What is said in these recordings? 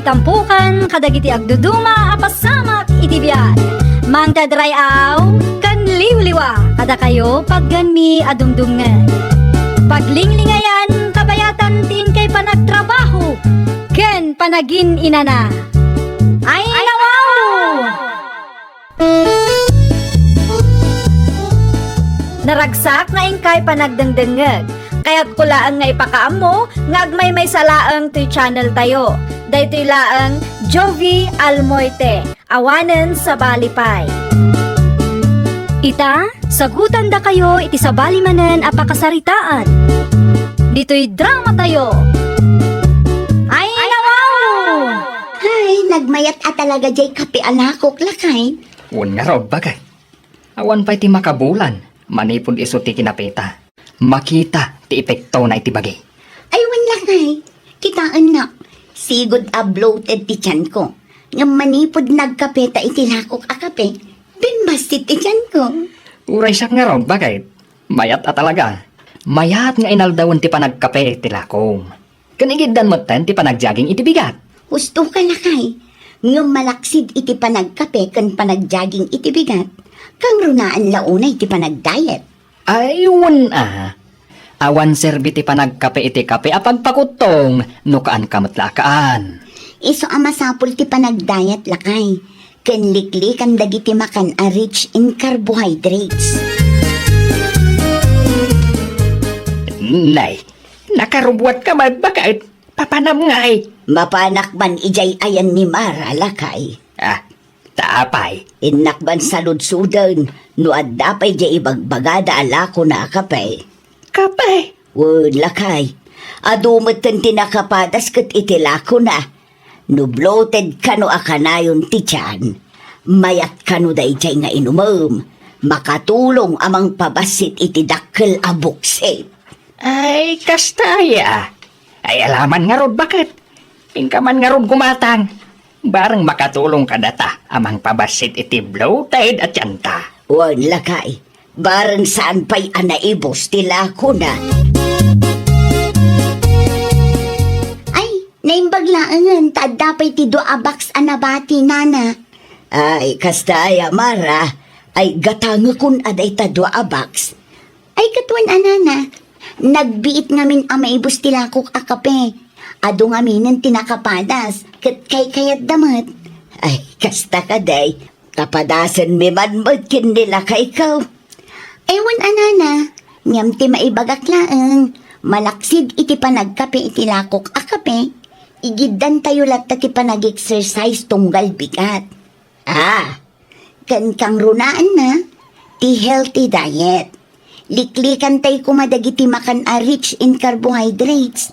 tampukan kadagiti agduduma apasamak iti biyan. Mangdadrayaw kan liwliwa kada kayo pagganmi adumdungan. Paglinglingayan kabayatan tin kay panagtrabaho ken panagin inana. Ay nawaw! Naragsak nga ingkay panagdengdengeg. Kaya't kulaan nga ipakaam mo, nga agmay may salaang to'y channel tayo. Dahito'y laang Jovi Almoite, awanen sa Balipay. Ita, sagutan da kayo iti sa balimanen apakasaritaan. Dito'y drama tayo. Ay nawaw! Ay, nagmayat at talaga jay kape alakok lakay. Wan nga raw bagay. Awan pa iti makabulan, manipod iso ti kinapita. Makita ti epekto na iti bagay. Ay, wan lakay. Kitaan na. Sigod bloated ti tiyan ko. Nga manipod nagkape ta iti lakok a kape. Binbasit ti tiyan ko. Uray siya nga raw bagay. Mayat at talaga. Mayat nga inaldawan ti panagkape ti lakom. Kanigiddan mo ten ti panagjaging iti bigat. Gusto ka lakay. Nga malaksid iti panagkape kan panagjaging iti bigat. Kang runaan launa iti panagdiet. Ayun Awan serbi ti panagkape iti kape apagpakutong nukaan kamatlakaan. Iso masapul ti panagdiet lakay. Ken liklik ang dagiti makan a rich in carbohydrates. Nay, nakarubuat ka bakit? Papanam ngay. Mapanak man ijay ayan ni Mara lakay. Taapay. Inakban sa ludsudan, no addapay jay ibagbagada alako na kape. Kape? Wud lakay, adumatan tinakapadas kat itilako na. No bloated kano akanayon ti tiyan, mayat kano day jay nga inumam, makatulong amang pabasit iti dakkel a buksit. Ay, kastaya. Ay, alaman nga rod bakit? Pingkaman nga rod gumatang. Barang makatulong ka data amang pabasit iti bloated at yanta. Wud lakay, barang saan pa'y anaibos tilako na. Naimbaglaangan, tadapay ti doa box anabati, nana. Ay, kastaya, Mara. Ay, gatanga kun aday ta doa box. Ay, katuan, anana. Nagbiit ngamin amaibos tilakok akape. Ado ngamin tinakapadas, kat kay kayat damat. Ay, kasta ka day. Kapadasan mi man magkin nila kay ikaw. Ewan, anana. Ngam ti maibagaklaan. Malaksid iti panagkape iti lakok akape. Igiddan tayo latta ti panag-exercise tunggal bigat. Kan kang runaan na, ti healthy diet. Liklikan tayo kumadagiti makan a rich in carbohydrates.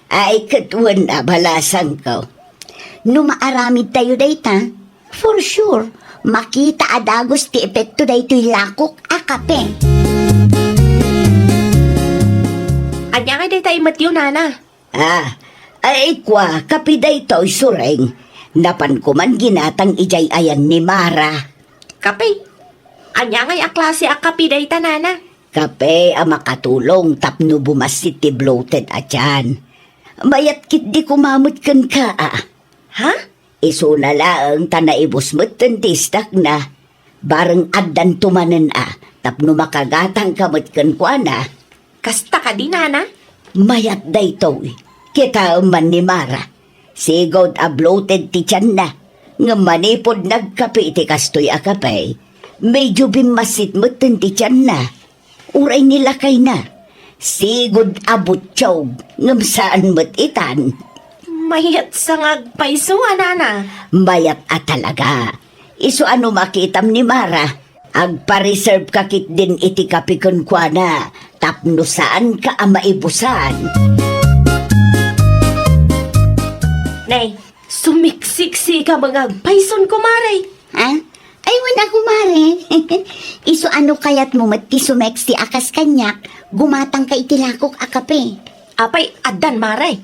Ay, katuan na balasan ko. No maaramid tayo dayta, for sure, makita adagos ti epekto daytoy lakok a kape. Anya nga day tayo matyo, nana. Ay kwa, kapiday to'y sureng. Napan ko man ginatang ijay ayan ni Mara. Kape. Anya nga'y aklase a kape day ta, nana. Kape ang makatulong tapno bumasit ti bloated atyan. Mayat kit di kumamot kan ka Ha? Iso na lang tanaibos mo't tentistak na. Barang addan tumanen tapno makagatang kamot kan kwa na. Kasta ka di, nana. Mayat day to'y. Kita man ni Mara. Sigod a bloated ti tiyan na. Nga manipod nagkape ti kastoy a kape. Medyo bimasit mo ti tiyan na. Uray nila kay na. Sigod a butsyog. Ngam saan mo't itan. Mayat sa ngagpaiso, nana. Mayat a talaga. Iso ano makitam ni Mara. Agpa-reserve kakit din iti kape kun kwa na. Tapno saan ka a maibusan. Nay, sumiksiksi ka mga paison ko, maray. Ay, wala ko, Mare. Iso ano kayat mo mati sumex ti akas kanyak, gumatang ka itilakok akape. Apay, adan, maray.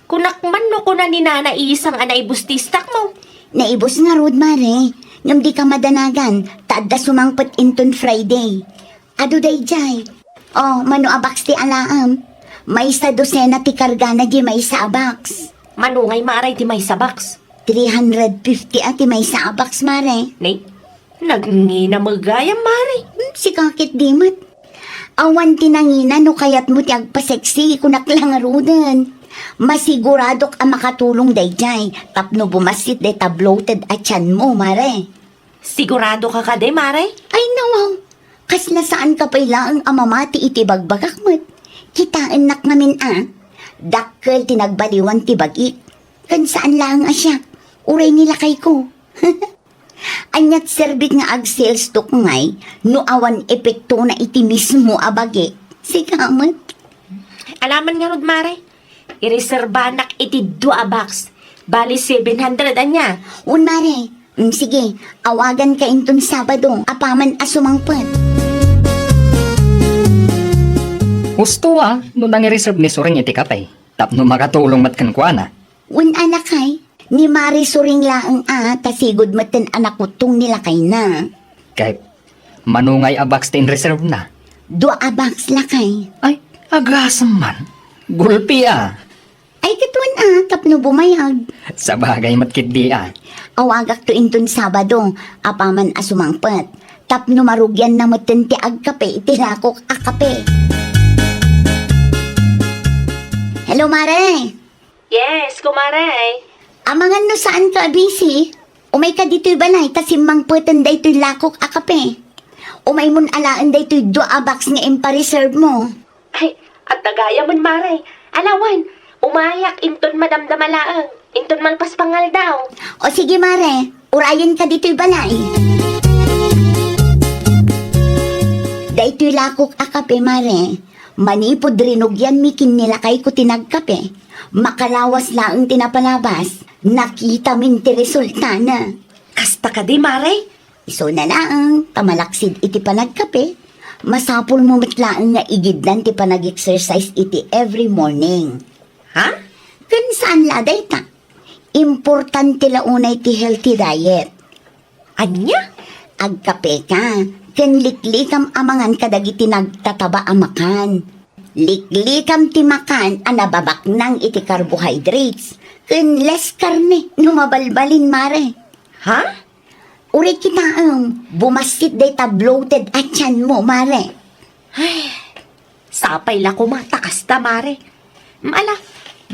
Kunakman no ko na ni nana isang anaibus tistak mo. Naibos nga rod, Mare. Ngam di ka madanagan, taadda sumangpet inton Friday. Ado day jay. Mano abaks ti alaam. May sa dosena ti karga na di may sa abaks. Manungay maray ti may sa box. 350 ati may sa box, mare. Nay, nagngina magayam maray. Si kakit dimat. Awan tinangina no kayat mo ti agpaseksi kunak lang arudan. Masiguradok ang makatulong dayjay. Tapno bumasit day tabloted at tiyan mo, mare. Sigurado ka ka de maray? Ay nawaw, kasla saan ka pailaang amamati iti bagbagak mo't. Kitaan nak namin Dakkel tinagbaliwan ti bagik. Kan saan lang asya, uray nilakay ko. Anyat serbik nga ag-sales tok ngay, no awan epekto na iti mismo abagi. Sigamat. Alaman nga rod maray. Ireserbanak iti 2 box. Bali 700 anya. Unmare, sige, awagan ka inton Sabado, apaman asumangpet. Gusto no nang-reserve ni Suring iti kapay. Tapno makatulong matkan ko na. Un anak kay, ni Mari Suring laang tasigod maten anak utong nila kay na. Kay manungay abaks tin reserve na. 2 box lakay. Ay, agasam man. Gulpi Ay katuan tapno bumayag. Sa bagay matkit di Awagak to inton Sabado, apaman asumangpet. Tapno marugyan na maten ti agkape, itinakok akape. Hello, Mare. Yes, kumaray. Amangan no saan ka, busy? Umay ka dito'y balay, tasimang putan dayto'y lakok akape. Umay mon alaan dayto'y 2 box nga impa-reserve mo. Ay, at tagaya man maray. Alawan, umayak inton madamdamalaang. Inton malpaspangal daw. O sige, Mare, urayan ka dito'y balay. Dayto'y lakok akape, Mare. Manipod rinugyan mikin nila kay ko tinagkape. Makalawas laang tinapalabas. Nakita min ti resulta na. Kasta ka di maray. Iso na laang, tamalaksid iti panagkape. Masapul mo matlaang nga igidlan ti panag-exercise iti every morning. Ha? Kan saan laday ta? Importante launay ti healthy diet. Anya? Agkape ka, ken liklikam amangan kadagiti nagtataba amakan. Liklikam ti makan anababak nang iti carbohydrates. Ken less karne, numabalbalin mare. Ha? Uri kita bumasit day tabloted at tiyan mo mare. Sapay la kumatakas ta mare. Mala,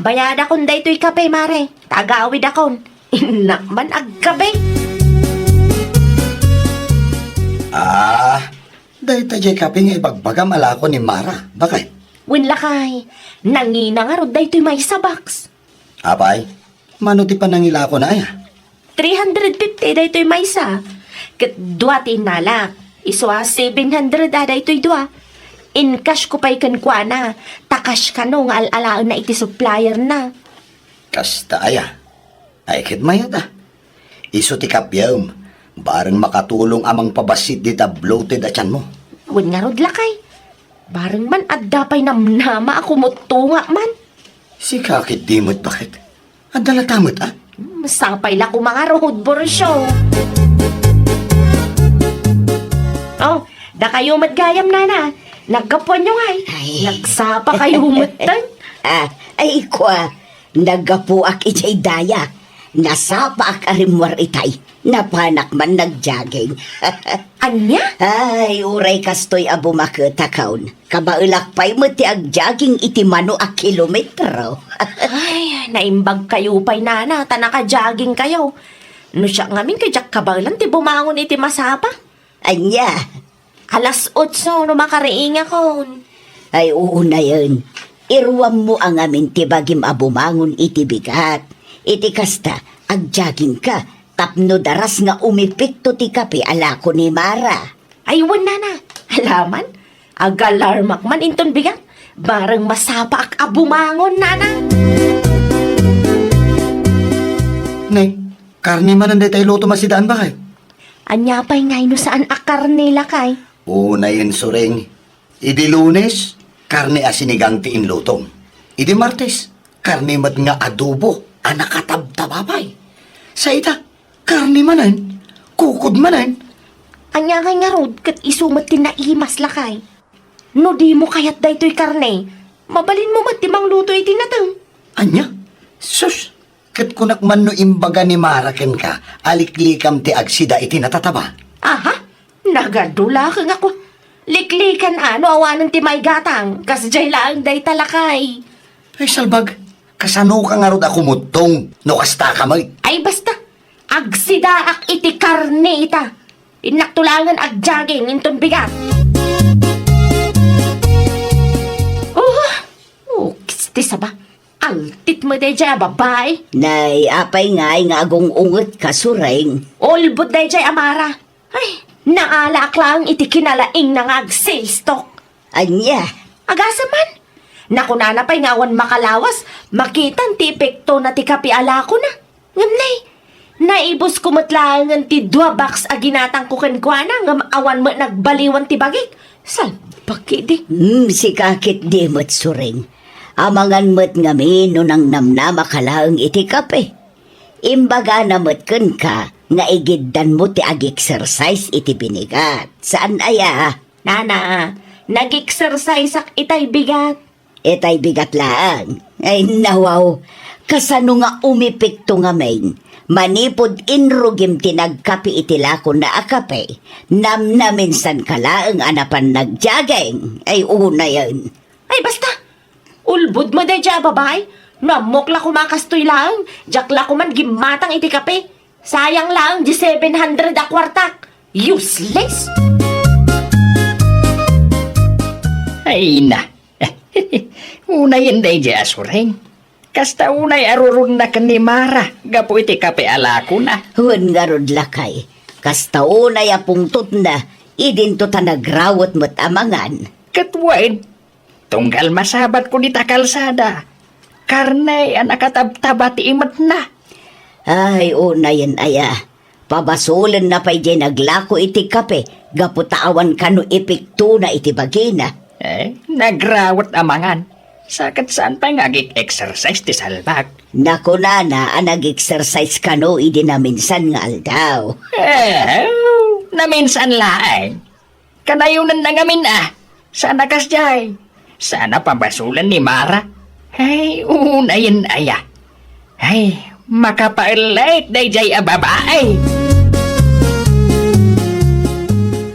bayada kon daytoy kape mare. Tagaawid akon. Inakman agkape. Dahil tayo kape nga ibagbagam ala ko ni Mara. Bakit? Winlakay, nangina nga rod daytoy may sa box. Apay, manuti pa nangila ko na 350 daytoy may sa. Kat duwati nalak. Iswa 700 daytoy dua. In cash ko pa'y kankwana. Takas ka no nga alalaan na iti supplier na. Kasta aya. Ay kitmayat Iso ti kapyam. Barang makatulong amang pabasit di bloated at yan mo. Win nga rod lakay. Barang man adda pa'y namnama ako mutunga man. Si kakit dimot bakit? Ang dalatamot Masapay la ko mga road borsyo. Oh, da kayo matgayam na. Nagkapuan nyo ngay. Ay. Nagsapa kayo humatan. Ay kwa, nagapuak ijay daya. Nasapa ak arimwar itay. Napanak man nagjogging. Anya? Ay, uray kastoy abo makatakaon. Kabailak pa'y mo ti agjogging iti mano a kilometro. Ay, naimbag kayo pa'y nana. Tanaka-jogging kayo. No siya ngamin kay Jack Kabalan ti bumangon iti masapa. Anya, 8:00 no makariing ako. ay uuna yun. Iruwam mo ang amin ti bagim abumangon iti bigat. Iti kasta, agjogging ka. Tapno daras nga umipikto ti kape ala ko ni Mara. Ay, wala na. Alaman, agalarmak man inton bigat. Barang masapa ak abumangon, nana. Nay, karni man ang tayo luto masidaan bakit? Anya pa'y ngay no saan akar nila kay. Una yun suring. Idi Lunes, karne asinigang tiin lutong. Idi Martes, karne mat nga adobo, anakatabtababay. Sa ita, karne manan, kukod manan. Anya kay nga rod, kat isumat tinaimas lakay. No di mo kayat daytoy karne, mabalin mo mat timang luto itinatang. Anya, sus, Kat kunak man no imbaga ni Maraken ka, aliklikam ti agsida iti natataba. Aha, nagadula kang ako. Liklikan awanan ti may gatang, kasjay lang day talakay. Ay salbag, kasano ka nga rod ako mutong, no kasta ka may. Ay basta, agsidaak iti karne ita. Inaktulangan agjaging inton bigat. Kisti sa ba? Altit mo day dyan, babae. Nay, apay nga agong unget ka, Suring. Olbot day dyan, Amara. Ay, naalak lang iti kinalaing nangag sales stock. Anya, Agasa man. Naku nanapay nga awan makalawas, makitan ti epekto na ti kapi ala ko na. Ngamnay, naibos kumatlangan ti 2 box aginatang kukenkwana ngam awan mo nagbaliwan ti bagik. Salpaki di. si kakit di mo't Suring. Amangan mo't ngamin no nang namnama kalaang iti kape. Imbaga na mo't kun ka, nga igiddan mo ti ag-exercise iti binigat. Saan aya? Nana, nag-exercise ak itay bigat. Itay bigat lang. Ay nawaw, kasano nga umipikto nga main. Manipod inrugim tinagkapi itilako na akape. Namnaminsan kalaang anapan nagjageng. Ay una yan. Ay basta, ulbud mo day dyan babay. Namokla kumakastoy lang, jakla kuman gimatang iti kape. Sayang lang, di 700 a kwartak. Useless! Ay na. Unay inday di Suring. Kasta unay arurun na kan ni Mara. Gapo iti kape alako na. Huwag nga rod lakay. Kastaon ay apungtot na, idinto ta nagrawot mo't amangan. Katwain, tunggal masabat ko dita kalsada. Karnay ang nakatabtaba ti imat na. Ay, una yan aya. Pabasulan na pa'y di naglako iti kape, gaputaawan ka no ipikto na iti bagina. Nagrawat amangan. Sakat saan pa nga exercise ti salbak. Naku nana, nag-exercise ka no, idi na minsan nga aldaw. Naminsan laeng. Kanayunan na ngamin Sana kasjay. Sana pabasulan ni Mara. Ay, unayin aya. Ay, makapailit day jay babae.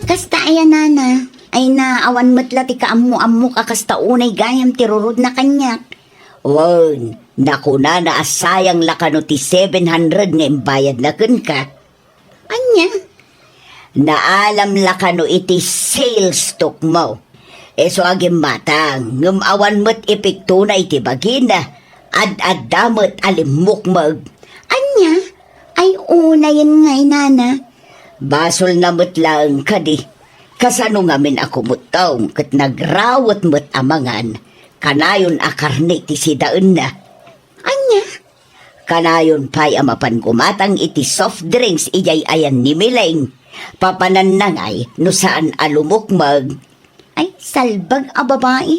Kasta aya nana, ay naawan matla ti kaamu-amu kakasta unay gayam tirurod na kanyak. Wan, naku na asayang lakano ti 700 nga imbayad na kun ka. Anya? Naalam lakano iti sales stock mo. So agim matang, ngumawan mo't ipikto na iti bagina, ad-adamot alimukmag. Anya? Ay una yan ngay nana. Basol na mo't lang kadi. Kasano ngamin ako mutong, kat nagrawat mo't amangan, kanayon akarne ti sidaan na. Anya? Kanayon pa'y amapan gumatang iti soft drinks ijay ayan ni Mileng. Papanan nangay no saan alumukmag. Ay, salbag a babae.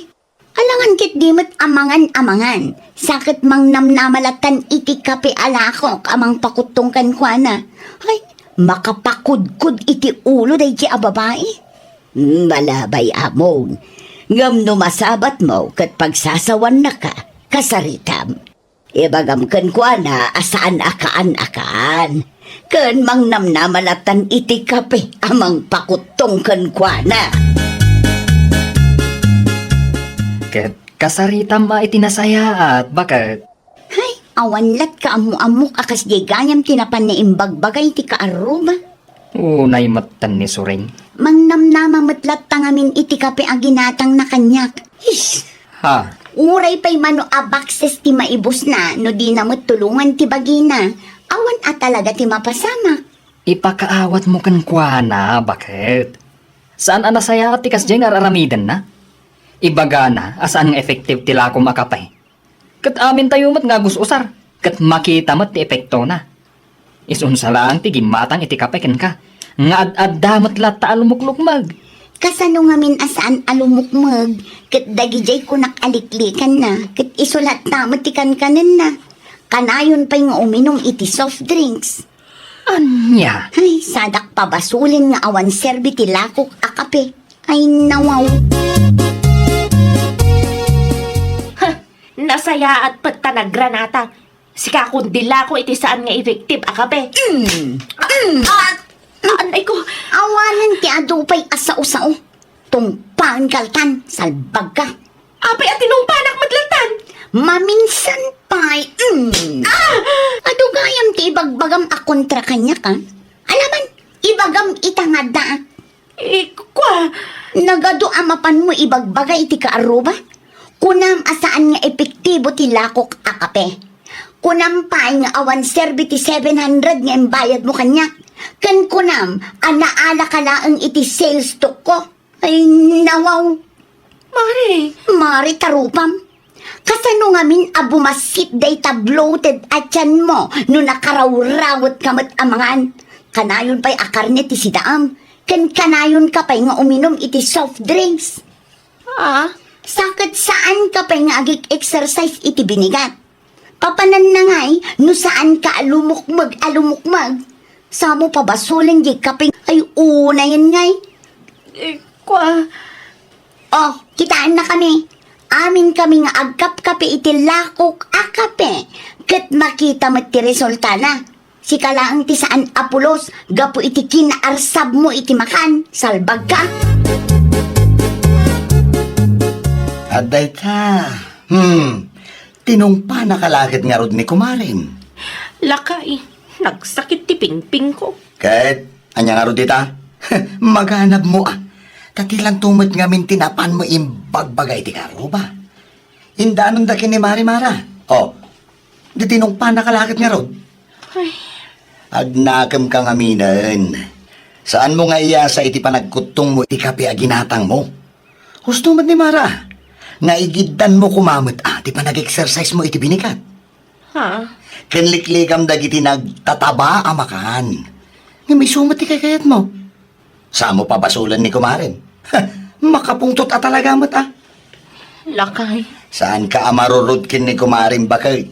Alangan kit di mo't amangan-amangan. Sakit mang namnamalatan iti kape alakok amang pakutong kankwana. Ay, makapakudkud iti ulo day ti a babae. Malabay amon. Ngam no masabat mo kat pagsasawan na ka, kasaritam. Ibagam kankwana asaan akaan. Kan mang namnamalatan iti kape amang pakutong kankwana. Kasaritam itinasaya at bakit? Hay, awanlat ka amu-amuk akas gigayam tinapan ni imbagbagay ti kaaruba. Unay matan ni Suring. Mang namnama matlat tangamin iti kape aginatang na kanyak. Hish! Ha? Uray pa'y mano abakses ti maibos na no di na tulungan ti bagina. Awan at talaga ti mapasama. Ipakaawat mo kan kuana, bakit? Saan anasaya at tikas dyan araramidan na? Ibaga na, asaan nga effective tila ko makapay. Kat amin tayo mat nga gususar, kat makita mat ti epekto na. Isunsa lang ti gimatang iti kapekin ka, nga ad-adamat lata alumuklukmag. Kasano nga min asaan alumukmag, kat dagijay ko nakaliklikan na, kat isulat na matikan kanin na. Kanayon pa'y nga uminom iti soft drinks. Anya? Ay, sadak pabasulin nga awan serbi ti lakok akape. Ay, nawaw. Nasaya at pagtanagranata. Sika kung dila ko iti saan nga effective akabe. Anay ko, Awanan ti adupay asao-sao. Tungpaan kaltan, salbag ka. apay at tinumpanak madlatan. Maminsan pa'y, Adugayam ti ibagbagam a kontra kanya ka. Alaman, ibagam itangada. Kwa, Nagado amapan mo ibagbagay iti kaaruba? Kunam asaan nga epektibo ti lakok akape. Kunam pa nga awan serbi ti 700 nga imbayad mo kanya. Kan kunam, anaala ka laang iti sales stock ko. Ay, nawaw. Mari tarupam. Kasano nga min abumasit day bloated at yan mo no nakaraw-rawat kamat amangan. Kanayon pa'y akarne ti sidaam. Kanayon ka pa'y nga uminom iti soft drinks. Sakit saan ka pa'y nga agik-exercise iti binigat. Papanan na nga'y no saan ka alumukmag. Samo pa basulan di ka pa'y ay una yan nga'y. kwa, Oh, kitaan na kami. Amin kami nga agkap kape iti lakok akape. Kat makita mo ti resulta na. Si kalaang ti saan apulos, gapu iti kinaarsab mo iti makan. Salbag ka. Aday ta. Tinungpa na kalakit nga rod ni kumarin. lakay, nagsakit ti pingping ko. Kahit, anya nga rod dita? Maghanap mo Tatilang tumot nga min tinapan mo imbagbagay ti karuba. Indanon da kini Mari Mara. Oh, di tinungpa na kalakit nga rod. Ay, Agnakam kang aminan. Saan mo nga iyasa iti panagkutong mo iti kape aginatang mo? Gusto mo ni Mara. Nga igiddan mo kumamot ti panag-exercise mo iti binikat. ha? Kanliklikam dagiti nagtataba amakan. Nga may sumat ti kayat mo. Saan mo pabasulan ni kumarin? Makapungtot talaga mo't Lakay. Saan ka amarurudkin ni kumarin bakit?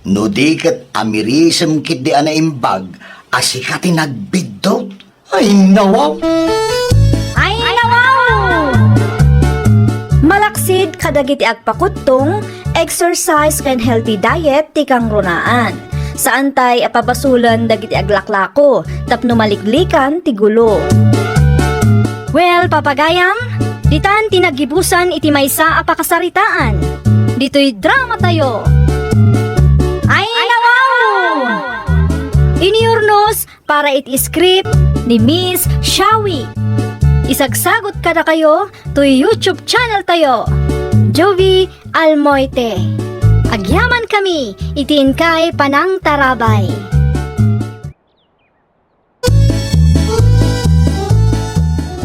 No di kat amirisem kit di anaimbag, asikati nagbidot. Ay, nawaw! Ay, nawaw! Malaksid kadagiti agpakutong, exercise ken healthy diet ti kang runaan. Saan tay apabasulan dagiti aglaklako, tapno maliklikan ti gulo. Well, papagayam, ditan tinagibusan iti maysa a pakasaritaan. Dito'y drama tayo. Ay, nawaw! Iniurnos para iti script ni Miss Shawi. Isagsagot ka na kayo to YouTube channel tayo, Jovi Almoite. Agyaman kami, itiin kay Panang Tarabay.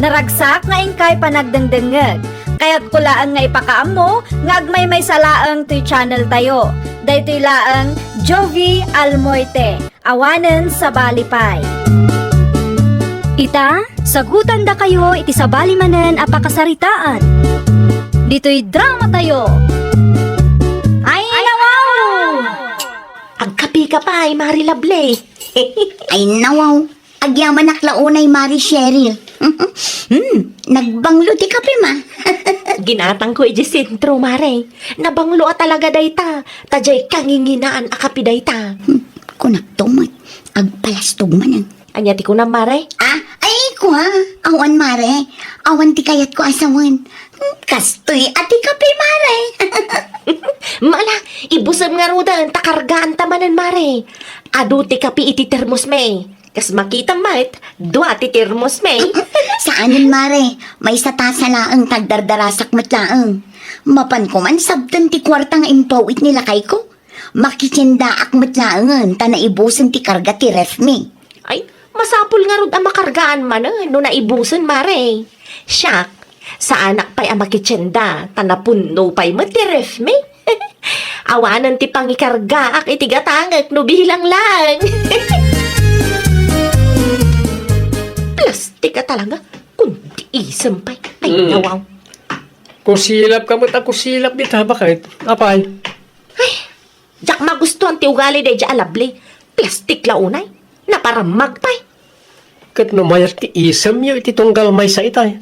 Naragsak nga ingkay panagdengdengeg, kaya't kulaan nga ipakaam mo, nga agmay may salaang to'y channel tayo. Daytoy laang Jovi Almoite, awanen sa balipay. Ita, sagutan da kayo iti sabali manen a pakasaritaan. Dito'y drama tayo. Ay, nawaw! Agkapi ka pa ay Mari Lable. Ay, nawaw. Agyaman aklaunay Mari Cheryl. Nagbanglo ti kape ma. Ginatang ko iji sentro, Mare. Nabanglo talaga dayta. Tajay kanginginaan akapi dayta. Kunak tumot. Agpalastog man ang. Anya ti ko na, Mare. Ay ko ha. Awan mare. Awan ti kayat ko asawan. Kastoy ati kape mare. Mala, ibusam nga rudan, takargaan tamanan, Mare. Adu ti kapi iti termos me. Kas makita mat, dua ti termos me. Saanin mare? May sa tasa laang tagdardarasak matlaang. Mapan ko man sabtan ti kwarta nga impawit nila kay ko. Makitsindaak matlaangan ta naibusan ti karga ti ref me. Ay, masapul nga rod ang makargaan man no naibusan, Mare. Siyak, sa anak pa'y ang makitsenda, tanapuno pa'y matiref me. Awanan ti pangikarga ak itigatangak no bilang lang. Plastik ka talaga, kundi isang pa'y. Ay, nawaw. Kusilap ka mo't ako silap di ta, bakit? Apay? Jak magustuhan ti ugali day dya alabli. Plastik launay, na para magpay. Kat no mayat ti isam yo iti tunggal may sa itay.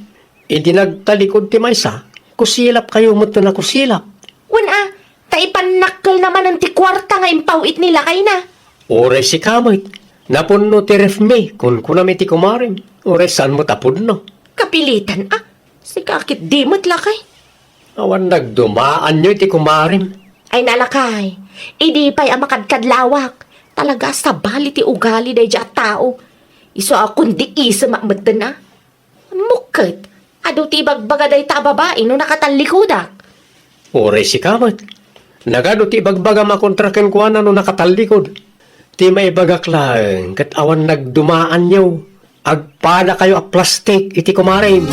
Iti nagtalikod ti may sa, kusilap kayo mo't na kusilap. Wana, ipanakkel naman ang tikwarta nga impawit nila kay na. Oray si kamay. Napunno ti ref me, kung kunami ti kumarim. Oray saan mo tapunno. Kapilitan si kakit dimot lakay. Awan nagdumaan nyo ti kumarim. Ay nalakay, idi pa'y amakadkadlawak. Talaga sa bali ti ugali day dya tao. Iso akong di isa makmatan na. Mukit, ado ti bagbaga day ta babae no nakatalikodak. Oray si kamay. Nagado ti bagbaga makontraken ko no nakatalikod. Ti may bagaklang, kat awan nagdumaan nyo. Agpada kayo a plastik, iti kumarim.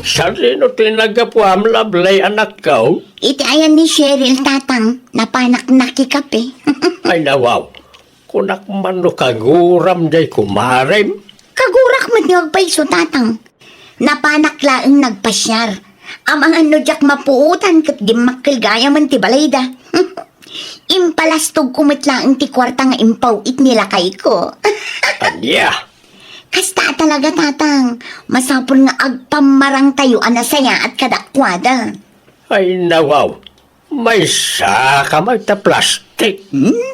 Sarino tinagapuam lablay anak ko? Iti ayan ni Cheryl, tatang. Napanak nakikape. Ay nawaw, kunak man no kaguram day kumarim. Kagurak mo niyog paiso, tatang. Napanak laeng nagpasyar. Amang ano jak mapuutan kat di makilgaya man ti balayda. Impalastog kumitlaang ti kwarta nga impawit nila kay ko. Anya, Kasta talaga, tatang. Masapol nga agpamarang tayo anasaya at kadakwada. ay nawaw, may saka may ta plastik.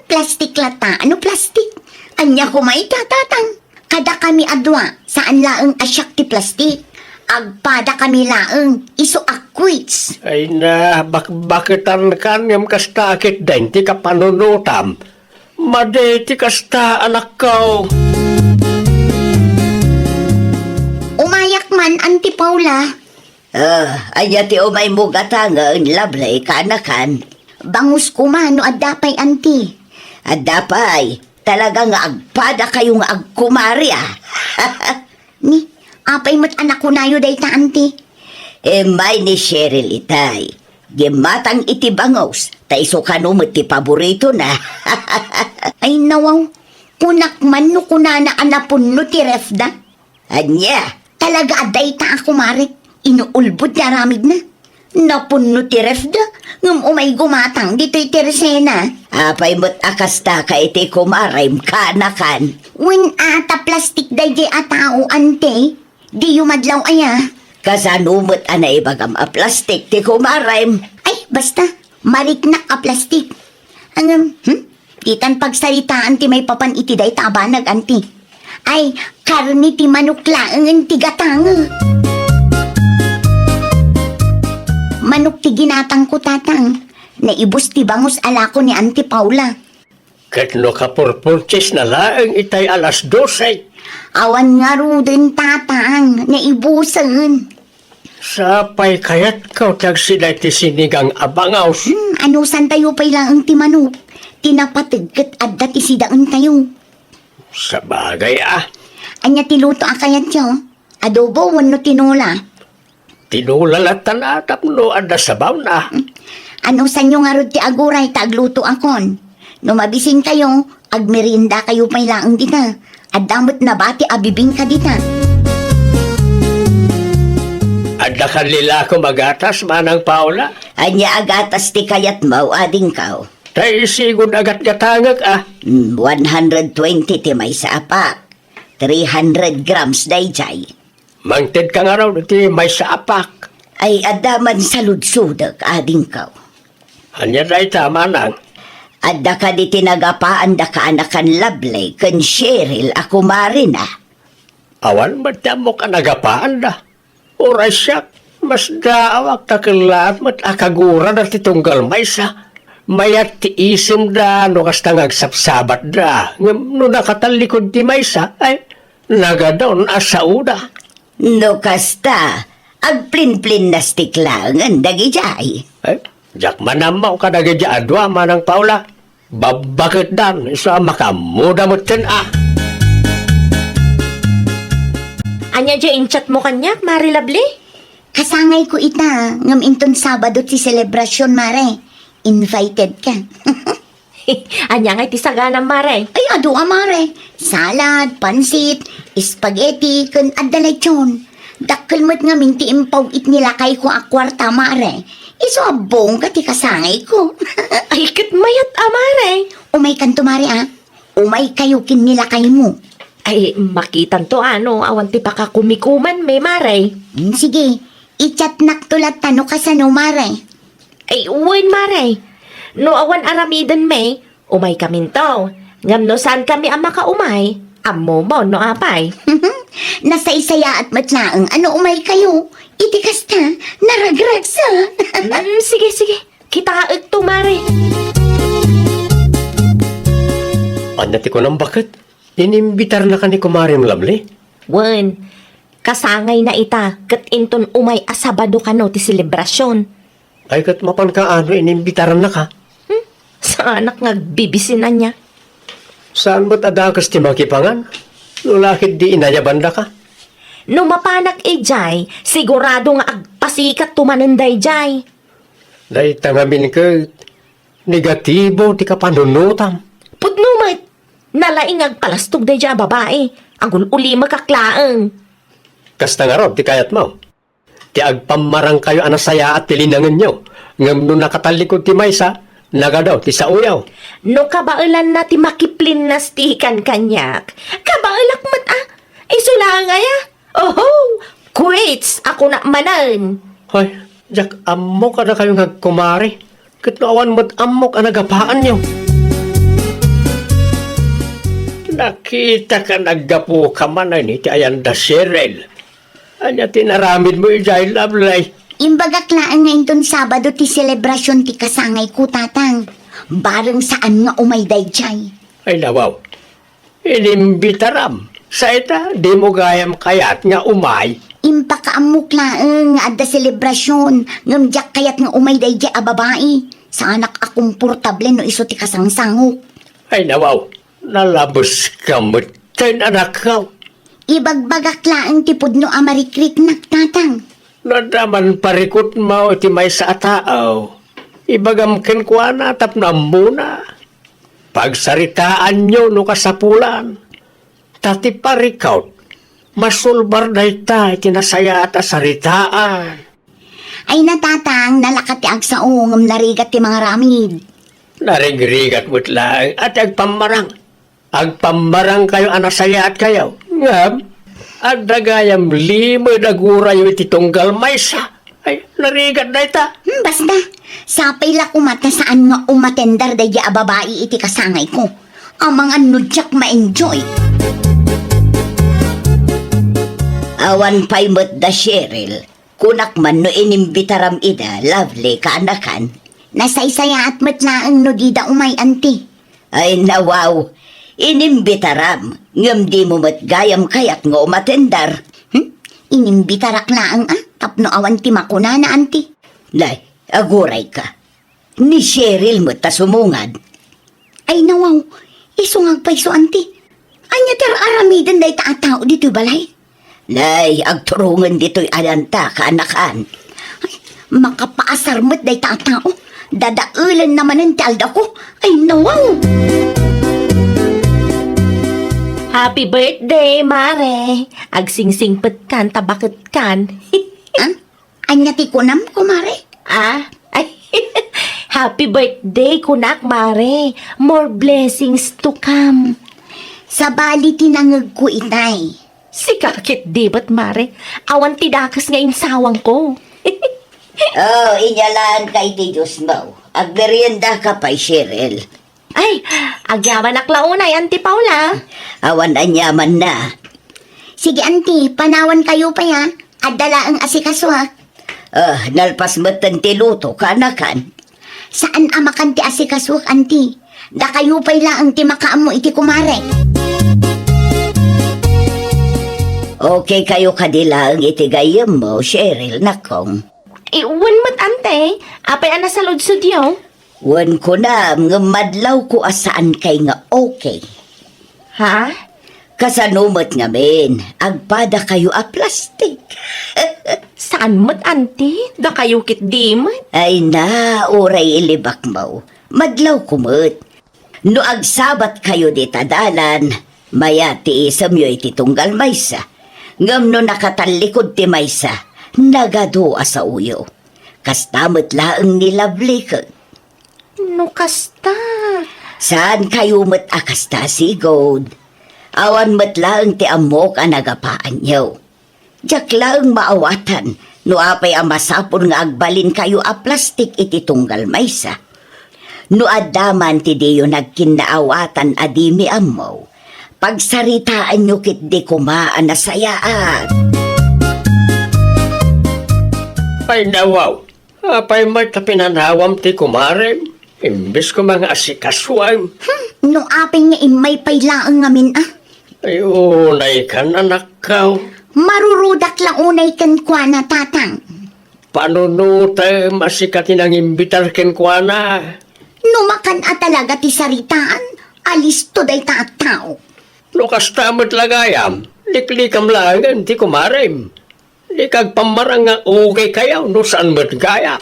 Plastik lata. Ano plastik? Anya kumaita, tatang. Kada kami adwa, saan laeng asyak ti plastik. Agpada kami laeng, iso akwits. Ay na, bakbakitan kanyam kasta akit din ti kapanunutam. Made ti kasta anak ko. Umayak man, Auntie Paula. Anya ti umay mo gatangan, lablay kanakan. Bangus ko man, no adapay, Auntie. At dapay, talaga nga agpada kayo nga agkumari Ni, apay mo't anak ko nayo day ta, Auntie. May ni Cheryl itay. Gimatang iti bangos, ta iso kanumot ti paborito na. Ay nawaw, kunak man no kunana anapon no ti refda. Anya, Talaga aday ta ako marik, inuulbod na ramid na. Napunno ti refda, ngam umay gumatang dito'y teresena. apay mo't akasta ka iti kumarim kanakan. When ata plastik day di atao, Ante, di yumadlaw aya. Kasanumot anay bagam a plastik ti kumarim. Ay, basta, mariknak a plastik. Titan pagsalitaan ti may papan iti day tabanag, Ante. Ay, karni ti manukla ang ti gatang. Manok ti ginatang ko, tatang. Naibos ti bangus alako ni Auntie Paula. Kat no kapurpurchis na laang itay alas 12. Awan nga ro din, tatang. Naibusan. Sapay kayat ko tagsilay ti sinigang abangaws. Anusan tayo pa ilang ang ti manok. Tinapatagkat at dati si daan tayo. Sa bagay Anya tiluto akayat siya. Adobo, wano tinola. tinulalatan atap no ada sabaw na. Ano sa inyo nga ro ti aguray tagluto akon. Numabisin kayo, agmerinda kayo pa ilang dita. At damot na bati abibing ka dita. Ada kanila ko magatas manang Paula. Anya agatas ti kayat mau ading kao. Tay sigun agat gatangag 120 ti may saapak. 300 grams dayjay. Mangted ka nga raw ti may saapak. Ay adaman sa ludsudag ading kao. Anya day tama nang. Adda ka di tinagapaan da ka anakan lablay kan Cheryl ako marina. Awan matamo ka nagapaan da. Oray siya, mas daawak takilat mat akagura na titunggal may sa. Mayat ti isim da no kasta ngagsapsabat da. No nakatalikod ti may sa, ay nagadon asauda. No kasta, agplin-plin na stiklangan dagijay. Ay, jak manamaw ka nagidya adwa manang Paula. Babakit dan, isa makamuda mo Anya dyan inchat mo kanya, Mari Lovely? Kasangay ko ita, ngam inton Sabado si selebrasyon, Mare. Invited ka. Anya nga iti saganang, Mare. Ay, ado Mare. Salad, pansit, spaghetti, kan adalachon. Dakkel mo't nga minti impaw it nila kay ko akwarta, Mare. Iso abong ka ti kasangay ko. Ay, kit mayat, Mare. Umay kanto, Mare, Umay kayo kin nila kay mo. Ay, makitan to awan ti pakakumikuman, may Mare. Sige, Ichat naktulat tano ka sa numare. Ay, uwan mare. No awan aramidan may, umay kaminto. Ngam no saan kami ang makaumay, amo mo no apay. Nasa isaya at matlaang ano umay kayo. Iti kasta, naragrag sa. Sige, sige. Kita ito, mare. Anyati ko nang bakit? Inimbitar na ka ni Kumaring Lamli. Wen, kasangay na ita, kat inton umay asabado ka no ti selebrasyon. Ay kat mapan ka ano inimbitaran na ka. Sa anak ngagbibisinan niya. Saan ba't adakas ti makipangan? Lulakit di inayabanda ka. No mapanak jay, sigurado nga agpasikat tumananday jay. Dahil tangamin ka, negatibo ti kapanunutam. Pudnumat, nalaing agpalastog day jay babae. Ang uli magkaklaang. Kasta nga ron, ti kayat mo. Ti agpamarang kayo anasaya at tilinangan nyo. Ngam nung nakatalikod ti maysa, naga daw ti sauyaw. No kabailan na ti makiplin na stikan kanyak. Kabailak mat isulangay Oho, quits ako na manan. Hoy, jak amok ka na kayong nagkumari. Katnawan mo't amok ang nagapaan nyo. Nakita ka naggapo ka man ni ti Ayanda Cheryl. Anya tinaramid mo ijay Lovely. Imbaga klaan nga inton Sabado ti selebrasyon ti kasangay ko tatang. Bareng saan nga umay dayjay. Ay nawaw, inimbitaram. Sa ita, di mo gayam kayat nga umay. Impakaamok laeng nga adda selebrasyon. Ngamjak kayat nga umay dayjay a babae. Sa anak akong portable no iso ti kasangsangok. Ay nawaw, nalabos ka mo. Tayo anak ka. Ibagbagak laeng ti pudno a marikrik tatang. Nadaman parikot mo iti may sa tao. Ibagam kenkwana tapnam muna. Pagsaritaan nyo no kasapulan. Tati parikaw, masulbar na ita iti nasaya at asaritaan. Ay natatang nalakat ti agsaong ngam narigat ti mga ramid. Narigrigat mo't lang at agpamarang. Agpamarang kayo anasaya at kayo. Ngam, at dagayam limo nagurayo iti tunggal maysa. Ay, narigat na ita. Basta, sapay la kumata saan nga umatendar daya a babae iti kasangay ko. Ang mga nudyak ma-enjoy. Awan pa'y mo't da Cheryl. Kunak man no inimbitaram ida, Lovely ka anakan. Nasaysaya at matlaang no dida umay anti. Ay nawaw, inimbitaram. Ngam di mo matgayam kayat nga umatendar. Inimbitarak laang tapno awan ti makuna na anti. Nay, aguray ka. Ni Cheryl mo ta sumungad. Ay nawaw, isungag pa iso anti. Anya ter aramidan day taatao dito balay. Nay, agturungan dito'y alanta kaanakan. Ay, makapaasar mo't day taatao. Dadaulan naman ang talda ko. Ay nawaw. Happy birthday, mare. Agsingsingpet kan, tabakit kan. Anya ti kunam, kumare. Ay, happy birthday, kunak, mare. More blessings to come. Sa bali tinangag ko itay. Si kakit di ba't, mare? Awan tidakas nga insawang ko. Oh, inyalaan kay ti Diyos mo. Agmerienda ka pa, Cheryl. Ay, agyaman aklaunay, Auntie Paula. Awan anyaman na. Sige, auntie, panawan kayo pa ya. At dala ang asikaswa. Nalpas mo't ti luto kaanakan. Saan amakan ti asikaswa, auntie? Da kayo pa'y laang ti makaam mo iti kumare. Okay kayo kadilang itigayam mo, Cheryl, nakong. Iwan mo't, ante. Apay ana sa lodsod yo. Wan ko na, nga madlaw ko asaan kay nga okay. Ha? Kasanumot nga men, agpada kayo a plastic. Saan mo't, ante? Da kayo kit di mo't. Ay na, uray ilibak mo. Madlaw kumot. No agsabat kayo di tadalan, maya ti isam yo iti tunggal maysa. Ngam no nakatalikod ti maysa, nagadua sa uyo. Kastamot laang ni Lovely ka. No kasta. Saan kayo mat akasta si God? Awan mat laang ti amok ang nagapaan niyo. Diyak laang maawatan, No apay amasapon nga agbalin kayo a plastik iti tunggal maysa. No adaman ti deyo nagkinaawatan adimi amaw. Pagsaritaan nyo kit di kumaan na sayaan. Ay nawaw, apay may tapinanawam ti kumarem. Imbes ko mga asikaswam. No apay nga imay pailaang ngamin Ay unay kan anak kaw. Marurudak lang unay kan kwa na tatang. Panunuta masikatin ang imbitar ken kwa na. Numakan talaga ti saritaan. Alis to day tao. Lukas tamot lagayam. Liklikam lang ti kumarem. Di kag pamarang nga okay kayaw no saan mo't gaya.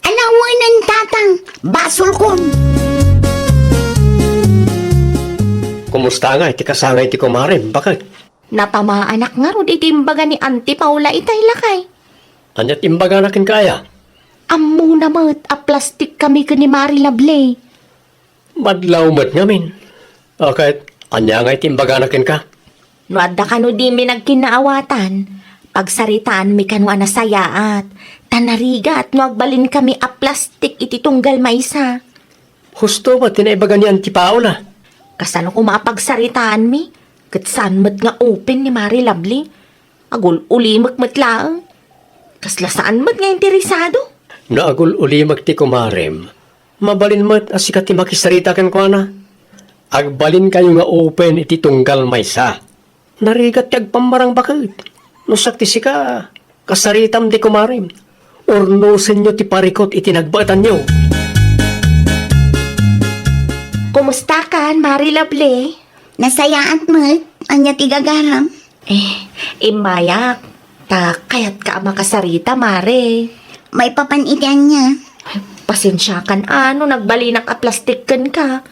Alawanan tatang. Basol kon. Kumusta nga iti kasangay ti kumarem? Bakit? Natama anak nga ro iti imbaga ni Auntie Paula itay lakay. Anyat imbaga nakin kaya? Ammo namat a plastik kami ka ni Mari Lable. Madlaw mo't ngamin. Okay, anya nga iti imbaga nakin ka? No adda ka no di mi nagkinaawatan. Pagsaritaan mi kanwa na sayaat. Tanarigat no agbalin kami a plastik iti tunggal maysa. Husto ba tinaibaga ni Auntie Paula? Kasano ko mapagsaritaan mi? Katsan mat nga open ni Mari Lovely. Agul ulimak mat laang. Kasla saan mat nga interesado? Naagul uli magti kumarem. Mabalin mo't asikat ti makisarita ken ko na. Agbalin kayo nga open iti tunggal maysa. Narigat kag pamarang bakit. No sakti sika, kasaritam di kumarem. Ornosen nyo ti parikot iti nagbatan nyo. Kumusta kan, Mari Lovely? Nasayaan mo. Anya tigagaram. Imayak. Ta kayat ka makasarita, Mare. May papanitian niya. Pasensya kan ano, nagbalinak a plastik kan ka.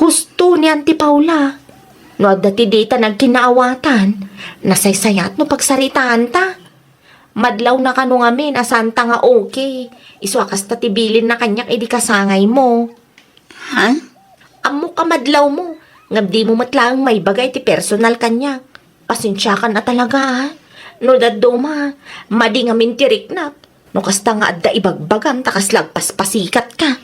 Husto ni Auntie Paula. No dati dita nagkinaawatan. Nasaysayat no pagsaritaan ta. Madlaw na kano ngamin, asanta nga okay. Iswakas ta tibilin na kanyak idi kasangay mo. Ha? Amo ka madlaw mo. Ngabdi mo matlang may bagay ti personal kanyak. Pasensya ka na talaga ha. No daduma, madi nga mintirik na. No kasta nga adda ibagbagam takas lagpas pasikat ka.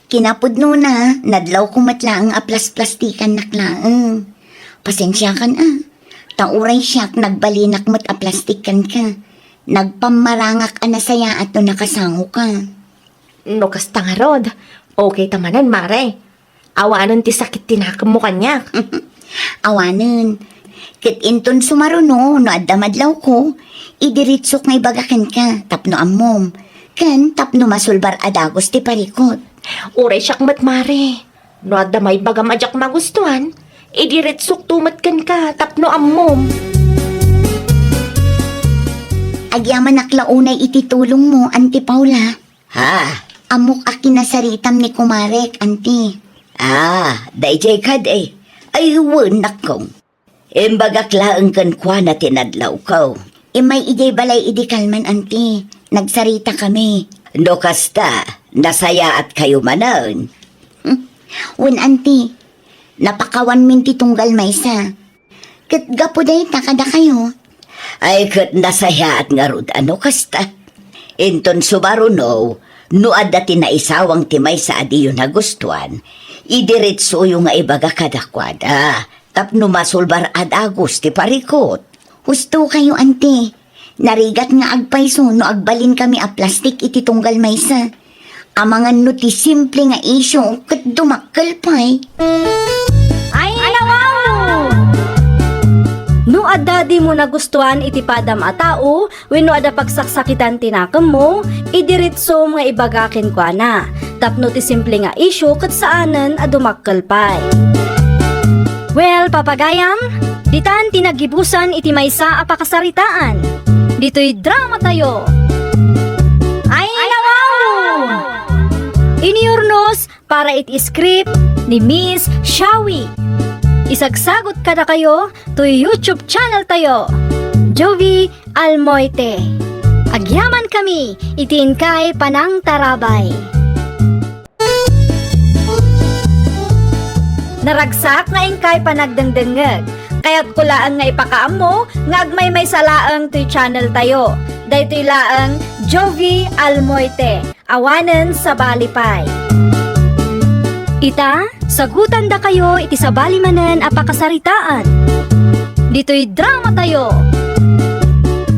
Kinapod no na. Nadlaw ko matlaang aplas-plastikan naklaang. Pasensya kan Tauray siyak nagbalinak mo't aplastikan ka. Nagpamarangak anasaya at no nakasango ka. No kasta nga rod. Okay tamanan, Mare. Awanan ti sakit tinakam mo kanyak. Awanan. Kit inton sumaruno no adda madlaw ko. Idiritsok nga ibagakan ka. Tapno ammom. Kan tapno masulbar adagos ti parikot. Uray siyak mat, Mare. No adda may bagam ajak magustuhan. Idiretsok tumat kan ka. Tapno ammom. Agyaman naklaunay ititulong mo, Auntie Paula. Ha? Amok akin nasaritam ni Kumarek, Auntie. Dayjay kad eh. Ay wanak kong. Imbagaklaan kan kwa na tinadlaw ko. May ijay balay idi kalman, Auntie. Nagsarita kami. No kasta, nasaya at kayo manan. Wen, Auntie. Napakawan min ti tunggal maysa. Kat gapo day takada kayo. Ay kat nasaya at nga rod ano kasta. Inton sumaruno, no adati na isawang timay sa adiyo na gustuan, idiretso yung nga ibaga kadakwada. Tapno masulbar adagos ti parikot. Husto kayo, Auntie. Narigat nga agpayso no agbalin kami a plastik iti tunggal maysa. Amangan no ti simple nga isyo kat dumakkel pay. Ay, wow! No adda di mo nagustuhan iti padam a tao, wenno adda pagsaksakitan tinakam mo, idiritso nga ibagakin kwa na. Tapno ti simple nga isyu kat saanan a dumakkel pay. Well, papagayam, ditan tinagibusan iti maysa a pakasaritaan. Dito'y drama tayo. Ay, wow! Iniurnos para iti script ni Miss Shawi. Isagsagot ka na kayo to YouTube channel tayo, Jovi Almoite. Agyaman kami, itiin kay Panang Tarabay. Naragsak nga ingkay panagdengdengeg, Kaya't kulaan nga ipakaamo, nga agmay may salaang ti channel tayo. Daytoy laang Jovi Almoite, awanen sa balipay. Ita, sagutan da kayo iti sabali manen a pakasaritaan. Dito'y drama tayo.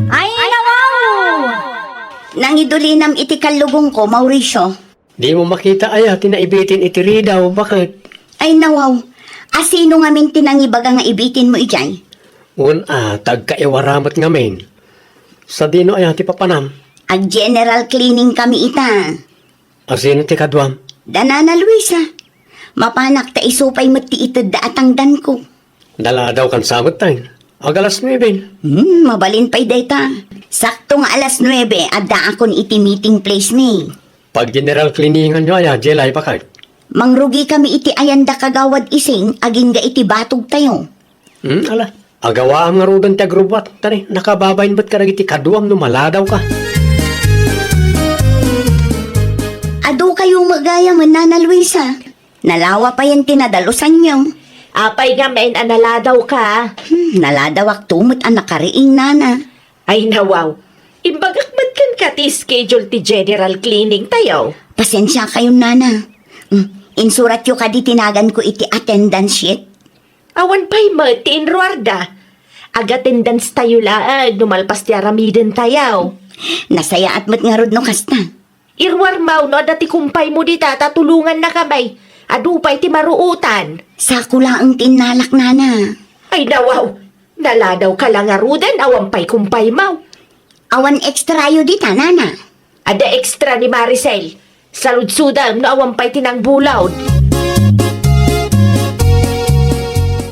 Ay, nawaw! Nangidulinam iti kalugong ko, Mauricio. Di mo makita aya, tinaibitin iti ridaw, bakit? Ay nawaw, asino nga min tinangibaga nga ibitin mo ijay? Tagkaiwaramat ngamin. Sa dino aya ti papanam. Ag general cleaning kami ita. Asino ti kadwam? Danana Luisa, mapanak ta isupay mo ti itad da atangdan ko. Dala daw kan samot tayo. Agalas 9. Mabalin pa'y data. Sakto nga alas 9, adda akon iti meeting place mi. Pag general cleaningan nyo aya, jelay bakit? Mangrugi kami iti ayanda kagawad ising, aging ga iti batog tayo. Ala. Agawa ang nga rudan ti agrubat. Tani, nakababayin ba't ka iti kadwam no maladaw ka? Ado kayo magaya man, Nana Luisa. Nalawa pa yan tinadalusan nyo. Apay nga men analadaw ka. Naladawak tumot ang nakariing, Nana. Ay nawaw. Imbagakmat kan ka ti schedule ti general cleaning tayo. Pasensya kayo, Nana. Insurat yo ka di tinagan ko iti attendance sheet. Awan pa'y mo ti inruarda.Ag-attendance tayo laag, numalpas ti aramiden tayo. Nasaya at mat nga rod no kasta. Irwar mau no dati kumpay mo di tatulungan na kamay. Adupay ti maruutan. Sakula ang tinalak, Nana. Ay nawaw. Naladaw ka lang arudan, awan pa'y kumpay mau. Awan extra yo dita, Nana. Ada ekstra ni Maricel. Salud-sudam no awan pa'y tinang bulawd.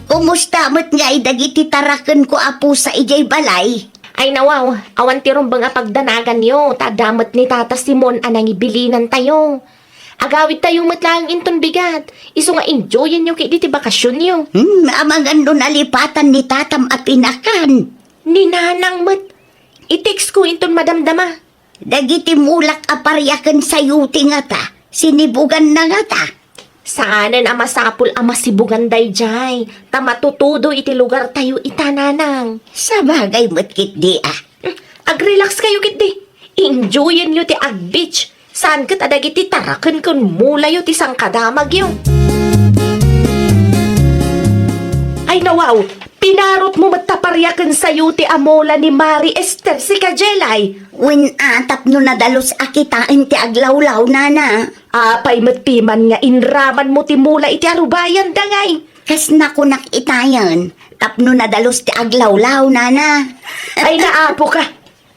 Kumusta mo't nga idagiti taraken ko apo sa ijay balay? Ay nawaw, awan tirong ba nga pagdanagan yo, tadamat ni Tata Simon anang ibilinan tayo. Agawid tayo matlang inton bigat. Iso nga enjoyin nyo kay diti bakasyon nyo. Amagando nalipatan ni tatam at pinakan. Ni nanang mat. I-text ko inton madamdama. Dagiti mulak aparyakan sa yuti nga ta. Sinibugan na nga ta. Saanan ama sapul ama sibugan dayjay. Tamatutudo iti lugar tayo itananang. Sa bagay mo't kit di ah. Ag-relax kayo kiti. Enjoyin nyo ti ag-beach. Saan kat adagiti tarakan kun mula yo ti sangkadamag yo. Ay nawaw, pinarot mo mataparyakan sayo ti amola ni Mari Esther si Kajelay. Win atap no nadalos akitain ti aglawlaw, Nana. Apay matpiman nga inraman mo ti mula iti arubayan dangay. Kas nakunak itayan, tapno nadalos ti aglawlaw, Nana. Ay naapo ka.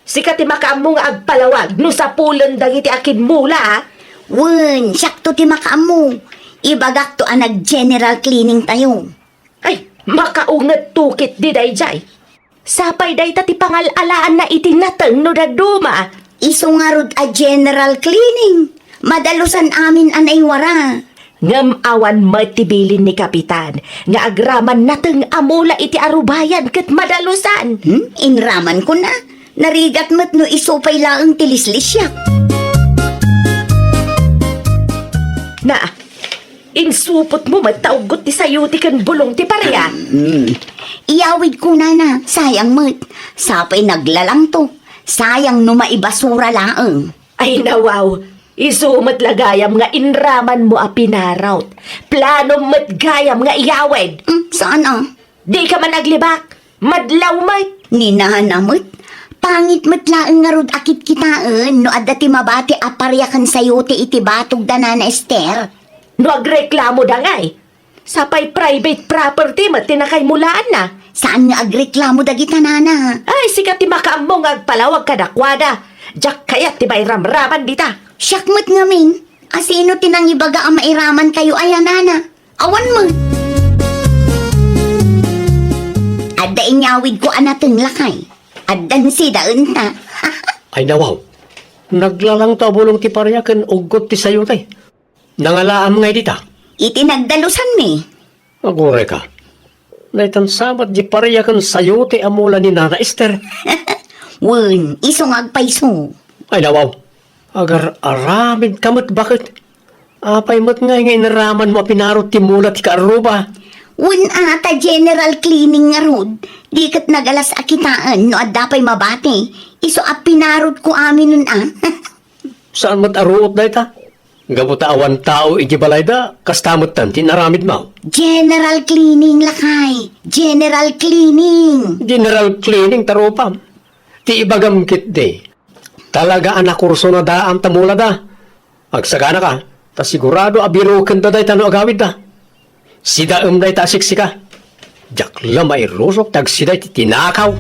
Sikat ti makaam mo nga agpalawag no sa pulon dagiti akin mula ha. Win, sakto ti makaamu. Ibagak to ang nag-general cleaning tayo. Ay, makaungat tukit di dayjay. Sapay day ti pangalalaan na itinatang no daduma. Iso nga rod a general cleaning. Madalusan amin anay wara. Ngam awan matibilin ni Kapitan nga agraman nateng amula iti arubayan ket madalusan. Inraman ko na. Narigat mat no isupay laang tilislisyak. Na, insupot mo mataugot ti sayuti kan bulong ti parya. Iyawid ko, Nana. Sayang mat. Sapay naglalang to. Sayang no maibasura laang. Ay nawaw, isumat lagayam nga inraman mo a pinarawt. Plano mat gayam nga iyawid. Saan ah? Di ka man naglibak, madlaw mat. Ninahanamot. Pangit matlaang nga rod akit kitaan no adda ti mabati aparyakan sayote iti batog da, Nana Esther. No agreklamo dangay. Sapay private property mat tinakay mulaan na. Saan nga agreklamo dagita, Nana? Ay, sikat ti makaambong agpalawag kadakwada. Diyak kayat ti bayram-raman dita. Syakmat nga min. Asino tinang ibaga ang mairaman kayo ayan, Nana? Awan mo. Adda inyawid ko anateng lakay. Addan si daun ta. Ay nawaw. Naglalang tabulong ti paryakan ugot ti sayo tay. Nangalaam ngay dita. Itinagdalusan mi. Agure ka. Naitan sabat di paryakan sayo ti amula ni Nana Esther. Wun, isong agpaiso. Ay nawaw. Agar aramid kamot bakit? Apay mo't nga inaraman mo pinarot ti mula ti kaaruba. Win ata general cleaning nga rod. Di kat nagalas akitaan no at dapay mabati. Iso a pinarod ko amin nun Saan mo't aruot na ita? Gabuta awan tao ijibalay da, kastamot tan tinaramid mo. General cleaning lakay. General cleaning. General cleaning taropam. Ti ibagam kit de. Talaga anak kurso na da ang tamula da. Agsagana ka, ta sigurado abiro kanda day tano agawid da. Sida day ta siksika. Jakla may rusok tag sida tinakaw.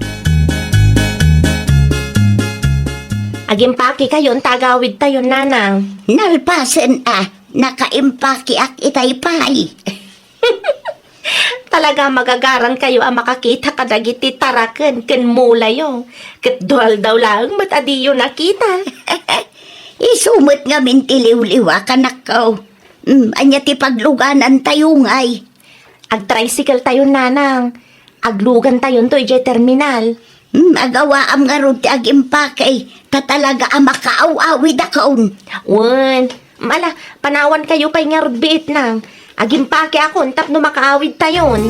Agimpaki kayon, tagawid tayo, nanang. Nalpasen nakaimpaki ak itaypay. Talaga magagaran kayo ang makakita kadagiti taraken ken mulayo. Ket dual daw lang matadiyo nakita. Isumot nga mintiliw-liwa kanakaw. Anya ti pagluganan tayo ngay. Ag-tricycle tayo, nanang. Aglugan tayo to ije terminal. Agawa am nga ron ti agimpakay. Tatalaga ang makaaw-awi da kaon. Wan, mala, panawan kayo pa'y nga rudbiit nang. Agimpake ako, tap no makaawid tayon.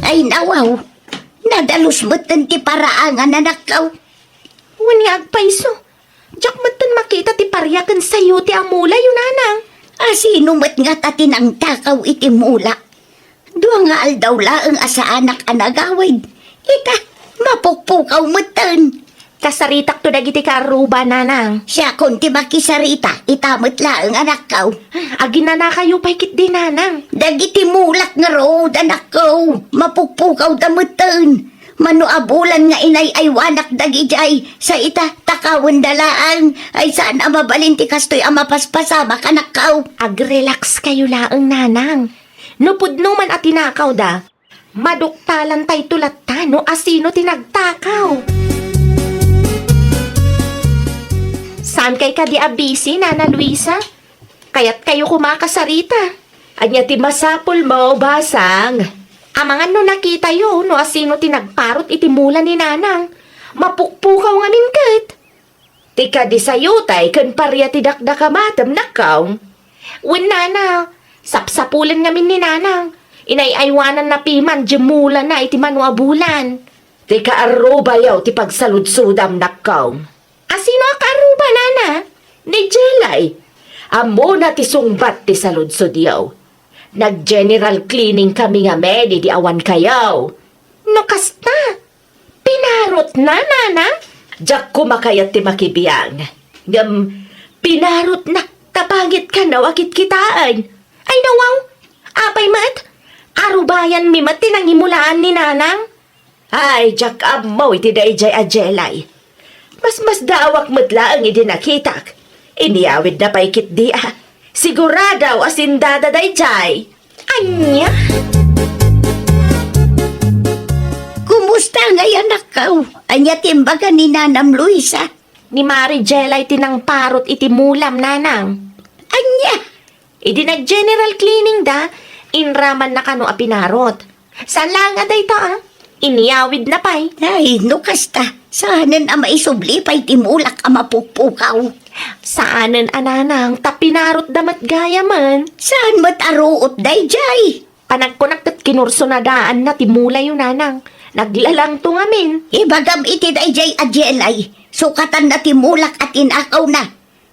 Ay nawaw. Nadalos mo't ti paraangan na nakaw. Wan nga agpaiso. Diyak matan makita ti paryakan sa'yo ti amula yun, nanang. Sino mo't nga tatin ang takaw iti mula. Dua nga aldaw laang asa anak anagawid. Ita, mapukpukaw mo'tan. Kasaritak to dagiti karuba, nanang. Siya kon ti makisarita, itamot laang anak kaw. Agin na kayo pa'y kit di, nanang. Dagiti mulak nga road, anak kaw. Mapukpukaw damutan. Mano abulan nga inay ay wanak dagijay. Sa ita, takawan dalaang. Ay saan ang mabalinti kastoy ang mapaspasama kanak kaw. Ag-relax kayo laang, nanang. Nupudno man at tinakaw da. Maduktalan tay tulata no asino tinagtakaw. Saan kay ka di abisi, Nana Luisa? Kaya't kayo kumakasarita. Anya ti masapol mo, basang. Amangan no nakita yo, no asino tinagparot itimula ni nanang. Mapukpukaw nga mingkat. Tika di sayutay, kan parya ti dakdakamatam nakaw. Wen nana, sapsapulan nga min ni nanang. Inayaywanan na piman, jemula na iti manuabulan. Tika aruba yaw ti pagsaludsudam nakaw. Asino ka aruba, nana? Ni Jelay. Amo na ti sungbat ti saludsud yaw. Nag-general cleaning kami nga di awan kayaw. No kasta, pinarot na, nana. Diyak kumakayat ti makibiyang. Pinarot na, tapangit ka na wakit kitaan. Ay nawaw, apay mat, arubayan mi mat tinangimulaan ni nanang. Ay, diyak amo iti dayjay ajelay. Mas dawak matla ang idinakitak. Iniawid na paikit di Siguradaw asindada dayjay. Anya? Kumusta ngayon nakaw? Anya timbaga ni Nanam Luisa. Ni Mari Jelay tinang parot iti mulam, nanang. Anya? Idi nag-general cleaning da, inraman na kano apinarot. Saan lang nga day ta, Iniawid na pa'y. Ay, no kasta. Saanan ang maisubli pa'y timulak ang mapukpukaw. Saanan ananang tapinarot damat gaya man. Saan mo't aruot dayjay? Panagkunak tat kinurso na daan na timula yung nanang. Naglalang to ngamin. Ibagam iti dayjay ajelay. Sukatan na timulak at inakaw na.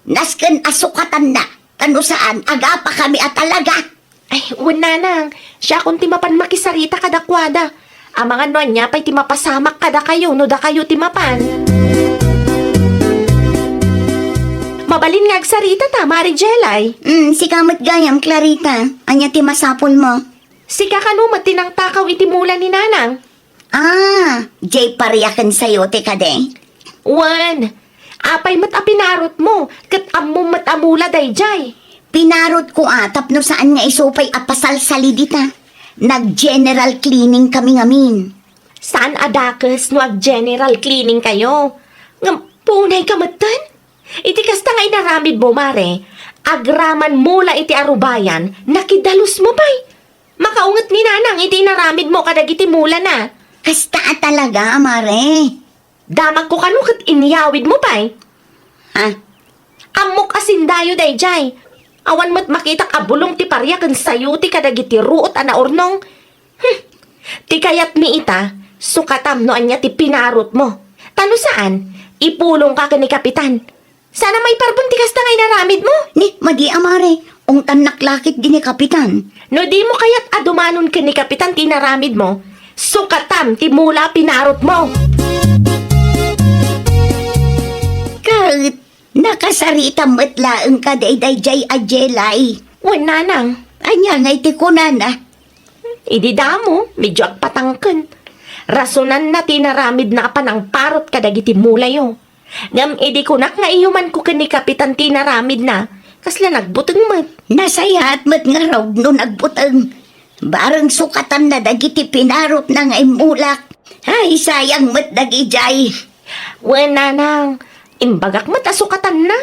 Nasken asukatan na. Tano saan, aga pa kami at talaga. Ay, nanang. Siya kung timapan makisarita kadakwada. Ang mga nuan niya pa'y timapasamak kada kayo, no da kayo timapan. Mabalin nga agsarita ta, Mari Jelay. Si kamot gayam, Clarita. Anya ti masapol mo. Sika ka no, matinang takaw itimula ni nanang. Jay pariyakan sayo, te kade. Wan, apay matapinarot mo, kat ammo matamula dayjay. Pinarot ko atap no saan nga isupay apasal salidita. Nag-general cleaning kami ngamin. Saan adakas no ag-general cleaning kayo? Punay ka matan? Iti kasta nga inaramid mo, Mare. Agraman mula iti arubayan, nakidalos mo pa'y. Makaungat ni nanang iti inaramid mo kadag iti mula na. Kasta talaga, Mare. Damag ko kanu kat iniyawid mo pa'y. Ha? Amok asindayo dayjay. Awan mo't makita ka bulong ti parya kan sayo ti kadagiti ruot ana ornong. Ti kayat mi ita, sukatam no anya ti pinarot mo. Tano saan? Ipulong ka ni kapitan. Sana may parbuntikas na ngay naramid mo. Ni, madi amare, ong tanak-lakit din ni kapitan. No di mo kaya't adumanon ka ni kapitan tinaramid mo, sukatam ti mula pinarot mo. Kahit nakasarita matlaang ka day-day-jay ajelay. Wala nang. Anya ngay ti kunana. Idi damo, medyo agpatangken. Rasonan na tinaramid na panang parot kadagiti mulay yo. Ngam idi kunak nga iyuman ko kani kapitan tinaramid na, kasla nagbuteng mat. Nasayat mat nga raw no nagbutang. Barang sukatan na dagiti pinarot na ngay mulak. Ay, sayang mat dagijay. Wala nang. Imbagak matasukatan na.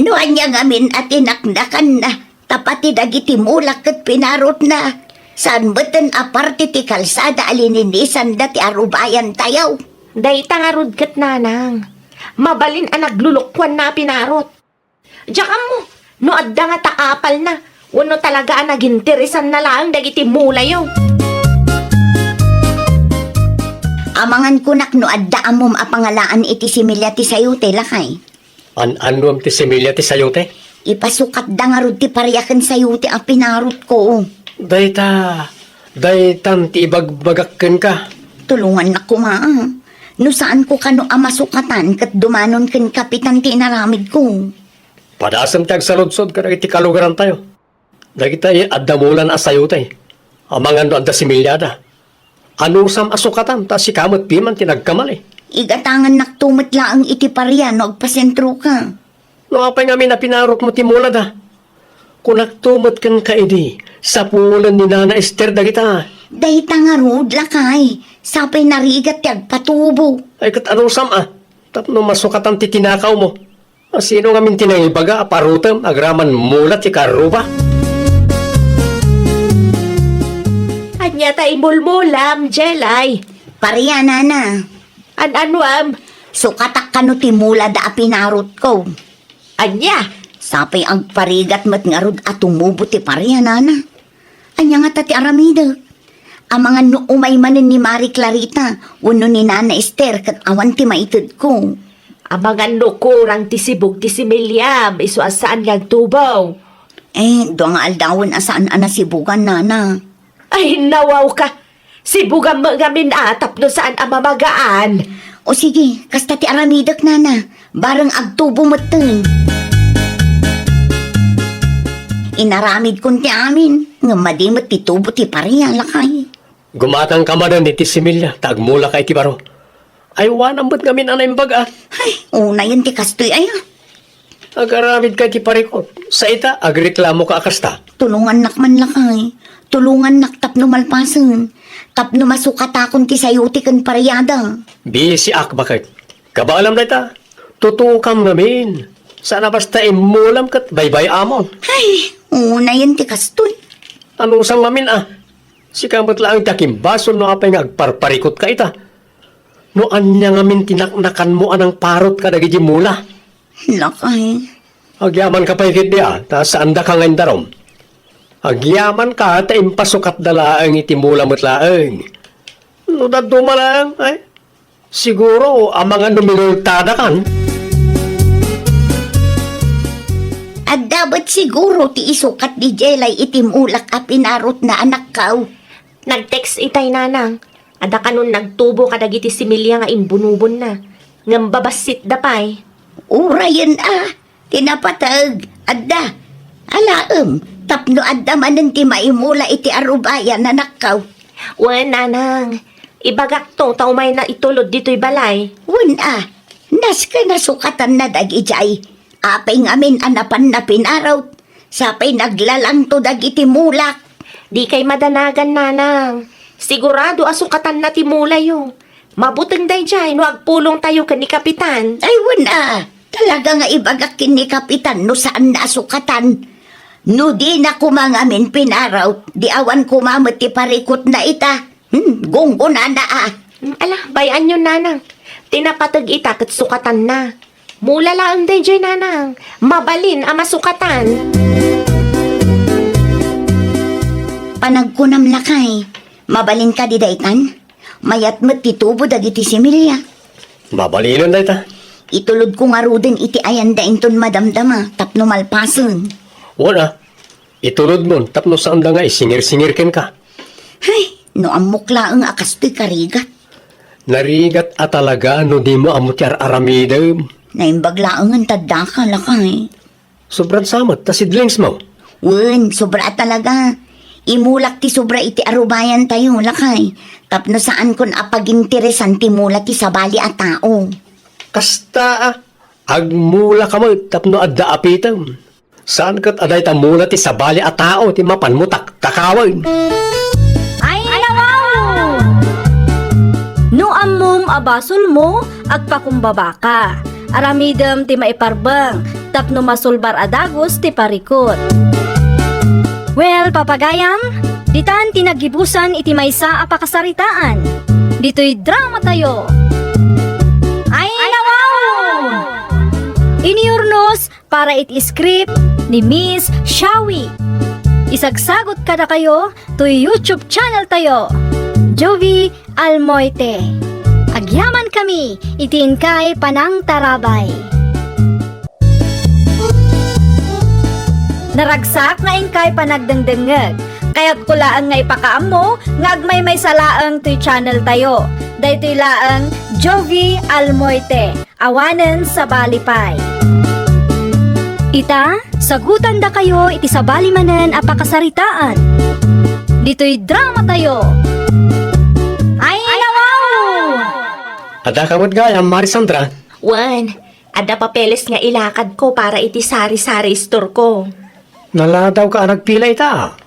No anya ngamin at inaknakan na. Tapati dagiti mulak kat pinarot na. Saan batan aparte ti kalsada alininisan dati arubayan tayaw. Day tangarod kat nanang. Mabalin ang naglulukwan na pinarot. Diyan mo, no adda nga takapal na. Wano talaga ang nagintirisan na lang dagiti mulay yo. Amangan kunak no adda amom apangalaan iti similya ti sayote lakay. An-anuam ti similya ti sayote? Ipasukat da nga rod ti pariyakan sayote ang pinarot ko. Daytan ti ibagbagakken ka. Tulungan na kumaa. No saan ko kano amasukatan kat dumanon ken kapitan ti naramid ko. Padasam tiyag saludsod ka iti kalugaran tayo. Dagita adamulan asayote. Amangan no adda similyada. Anusam asukatan ta si kamot piman tinagkamali. Igatangan naktumot laang iti pariya no agpasentro ka. No apay nga na pinarot mo ti mulad ha. Kung nagtumot kan ka idi, sa pulan ni Nana Esther dagita. Dayta nga rod lakay. Sapay narigat ti agpatubo. Ay kat anusam tapno masukatan ti tinakaw mo. Sino nga min tinaibaga aparutam agraman mulat ti karuba. Anya ta imulmulam, jelay. Pariya nana. An-anuam, Sukatak kano ti mula da pinarot ko. anya. Sapay agparigat mat nga rod at tumubo ti pariya nana. Anya nga tati aramida. Amangan no umay manin ni Marie Clarita, uno ni Nana Esther kat awan ti maitid ko. Abangan no kurang ti sibog ti similyam, iso asaan nga tubaw. Doang nga aldawon asaan ana sibugan nana. Ay, nawaw ka. Sibugan mo ngamin atap no saan ang mamagaan. O sige, kasta ti aramidak nana, barang agtubo mateng. Inaramid kun ti amin, nga madimot ti tubo ti pariya lakay. Gumatang ka madan iti similya, tagmula kay ti baro. Ay wanam ba't ngamin anay baga? Ay, una yun ti kastoy ay. Agaramid kay ti parikot. Sa ita, agreklamo ka akasta. Tulungan nakman lakay. Tulungan nak tapno malpasan. Tapno masukatakon ti sayuti kan pariyada. Bisi ak bakit? Kabaalam na ita. Tutukam namin. Sana basta imulam kat baybay amon. Ay, una yun ti kastoy. Anong sang mamin Si kamot lang takimbason no apay nga agparparikot ka ita. No anya ngamin tinaknakan mo anang parot ka dagiti mula. Lakay. Agyaman ka pa ikit niya, ta saan da ka ngayon darom. Agyaman ka, ta impasukat dalaang iti mula mutlaang. No daduma lang, ay. Siguro, ang mga numilultada kan. At dapat siguro ti isukat di jelay itim ulak a pinarot na anak kao. Nag-text itay nanang. Ada ka nun nagtubo kadagiti similya nga imbunubon na. Ngam babasit dapay. Urayan tinapatag. Adda. Alaem, tapno adda manan ti maimula iti arubayan na nakaw. Wen nanang. Ibagak to, taumay na itulod dito'y balay. Nas ka nasukatan na dagijay. Apay ngamin anapan na pinaraw. Sapay naglalang to dagiti mulak. Di kay madanagan nanang. Sigurado asukatan na ti mulay yo. Mabuteng day jay, no agpulong tayo ka ni kapitan. Ay talaga nga ibagak ni kapitan no saan nasukatan. No di na kumangamin pinaraw. Di awan kumamot ti parikot na ita. Gunggo na. Ala, bayan yun nanang. Tinapatag ita kat sukatan na. Mula lang day jay nanang. Mabalin ang masukatan. Panagkunam lakay. Mabalin ka di daytan. Mayat mo't titubo dagiti similya. Mabalinon day ta. Itulod ko nga rudin iti ayan da inton madamdama tapno malpason. Wala. Itulod mo, tapno saan da nga isingir-singirkin ka. Hay, no amukla ang akastoy karigat. Narigat at talaga no di mo amutyar aramidem. Naimbagla ang tadda ka lakay. Sobrang samot, tasidlings mo. Wen, sobra talaga. Imulak ti sobra iti arubayan tayo lakay. Tapno saan kun apaginteresan ti mula ti sabali a tao. Kasta, agmula ka mo, tapno adda apitam. Saan kat aday ta mula ti sabali at tao, ti mapan mo takawin. Ay, nawaw! No ammom abasol mo, agpakumbaba ka. Aramidem ti maiparbang, tapno masulbar adagos ti parikot. Well, papagayam, ditan tinagibusan iti maysa a pakasaritaan. Dito'y drama tayo. Ay, nawaw! Iniurnos para iti script ni Miss Shawi. Isagsagot kada kayo to YouTube channel tayo, Jovi Almoite. Agyaman kami, itiin kay Panang Tarabay. Naragsak nga ingkay panagdengdengeg. Kaya't kulaan nga ipakaam mo, nga agmay may salaang to'y channel tayo. Daytoy laang Jovi Almoite, awanen sa balipay. Ita, sagutan da kayo iti sabali manen a pakasaritaan. Dito'y drama tayo. Ay, nawaw! Ada ka mo't gaya, Marisandra. Wan, ada papeles nga ilakad ko para iti sari-sari store ko. Naladaw ka nagpila ita.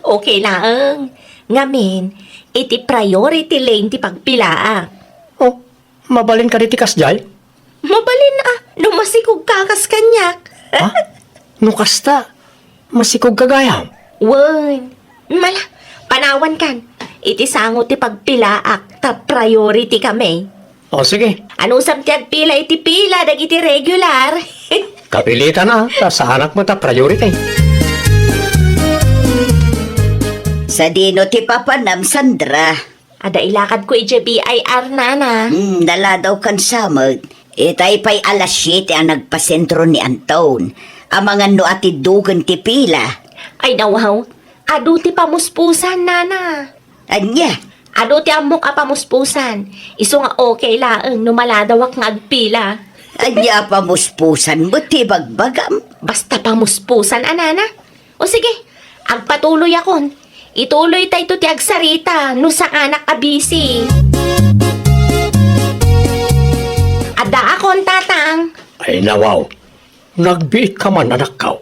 Okay lang. Ngamin, iti priority lane ti pagpilaa. Oh, mabalin ka diti kasjay? Mabalin numasikog kakas kanyak. Ha? No kasta, masikog kagayam. Wan, mala, panawan kan. Iti sango ti pagpilaak, ta priority kami. O sige, Ano sam ti agpila iti pila, dagiti regular. kapilitan sa anak mo ta priority. Sa dino ti papanam, Sandra. Ada ilakad ko iti BIR nana. Dala daw kan samag. Itay pa'y alas 7 ang nagpasentro ni Anton. Ang mga no atidugan ti pila. Ay nawaw, adu ti pamuspusan nana. Anya, Adu ti amok a pamuspusan. Iso nga okay laeng numaladawak nga agpila. anya pa muspusan mo ti bagbagam. Basta pamuspusan anana. O sige, agpatuloy akon. Ituloy tayo ti agsarita no sa anak abisi. Ada akon tatang. Ay nawaw, nagbiit ka man anak kaw.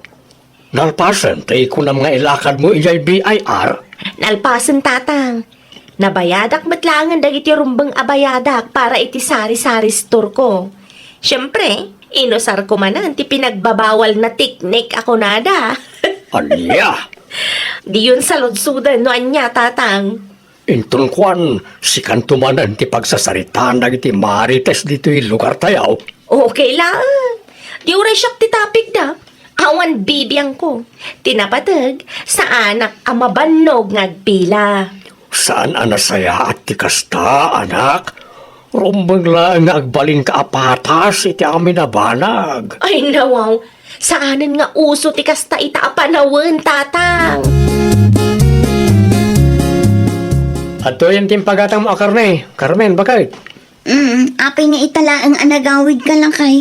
Nalpasan, tayo ko na mga ilakad mo iyay BIR. Nalpasan tatang. Nabayadak matlangan dagiti rumbang abayadak para iti sari-sari store ko. Siyempre, inosar ko manan ti pinagbabawal na tiknik ako nada. Anya, Di yun sa lodsudan no anya tatang. intun kwan, si kantumanan ti pagsasaritaan na iti marites dito yung lugar tayaw. Okay lang. Di uray siyak ti topic da. Awan bibiyang ko. Tinapatag sa anak ang mabannog ngagpila. Saan anasaya at ti kasta, anak? Rumbang lang nga agbalin ka apatas iti amin na banag. Ay nawaw, saanan nga uso ti kasta itaapanawan tatang. At to yung timpagatang mo akarne. Carmen, bakit? Apay nga itala ang anagawid ka lang kay.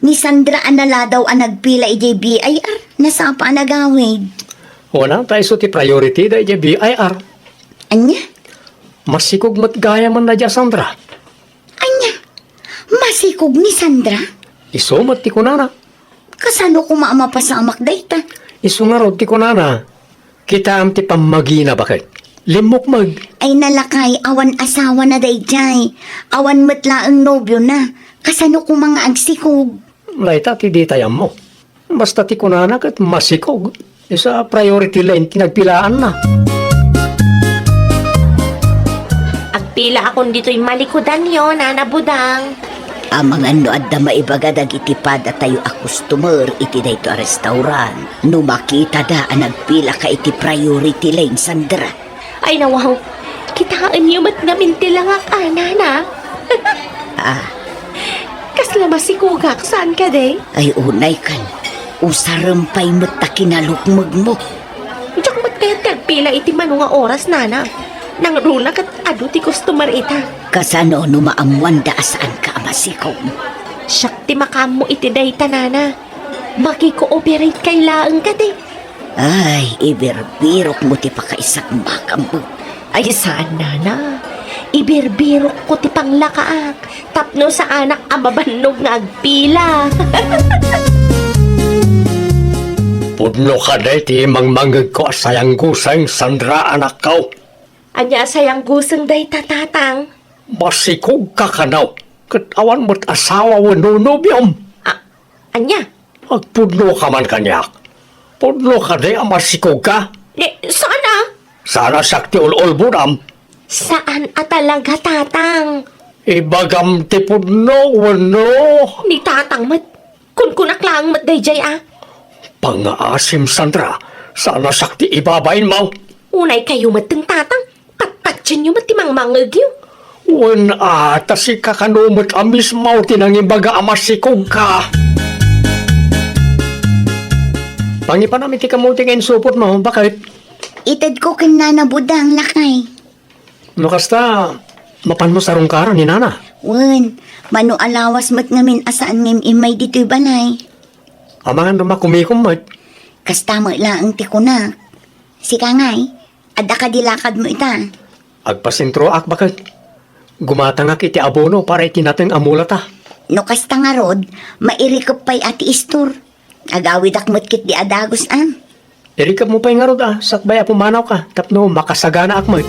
Ni Sandra anala daw ang nagpila ijay BIR. Nasapa anagawid. Wala, tayo so ti priority da iti BIR. Anya? Masikog mat gaya man na dya, Sandra. Anya? Masikog ni Sandra? Iso mat ti kunana. Kasano ko maamapasamak dayta? Iso nga rod ti kunana. Kita am ti pamagina bakit? Limok mag. Ay nalakay, awan asawa na dayjay. Awan matla ang nobyo na. Kasano ko mga agsikog? Laita ti di tayam mo. Basta ti kunana kat masikog. Isa priority line tinagpilaan na. Agpila akon dito'y malikudan yon, nanabudang. Amang ano adda maibaga dagiti tayo a customer iti dayto a restaurant. No makita da nagpila ka iti priority lane Sandra. Ay nawaw, kitaan niyo mat namin tilangak nana. Ah, Kasla masikugak, saan ka day? ay unay kan. Usarampay mo't ta kinalukmag mo. Diyak mat kaya't nagpila iti mano nga oras nana. Nang runa kat adu ti customer ita. Kasano no maamuan da asaan ka amasikog. Siyak ti makam mo iti dayta nana. Makiko-operate kay laang ka di. Ay, ibirbirok mo ti pakaisak makambo. Ay saan nana? Ibirbirok ko ti panglakaak. Tapno sa anak amabanog nga agpila. Pudno ka day ti mangmangag ko sayang gusang Sandra anak kau. Anya sayang gusang day tatatang. Masikog ka kanaw. Katawan mo't asawa wano nobyom. Anya? Agpudno ka man kanyak. Pudno ka day ang masikog ka. Saan ah? Sana sakti ul budam. Saan talaga tatang? Ibagam ti pudno wano. Ni tatang mat. Kunkunak lang mat dayjay ah. Pangaasim Sandra. Sana sakti ibabain mo. Unay kayo mat ng tatang. Patpatsin nyo mat timang mangagyo. Wan ata si kakanumot amis mo tinangibaga amasikog ka. Pangipan namin ti kamuting insupot mo, bakit? Itad ko kin Nana Budang lakay. No kasta, mapan mo sarong kara ni Nana. Wan, mano alawas mat ngamin asaan ngim imay dito'y balay. Amangan dumakumikom mo. Kasta mo ilaang ti ko na. Sika ngay, adda ka dilakad mo ita. Agpasintro ak bakit? Gumatangak iti abono para itinateng amulata. No kasta nga rod, mairikap pa'y ati istor. Agawid akmat kit di adagos an. Irikap mo pa yung arod sakbay pumanaw ka, tapno makasagana akmat.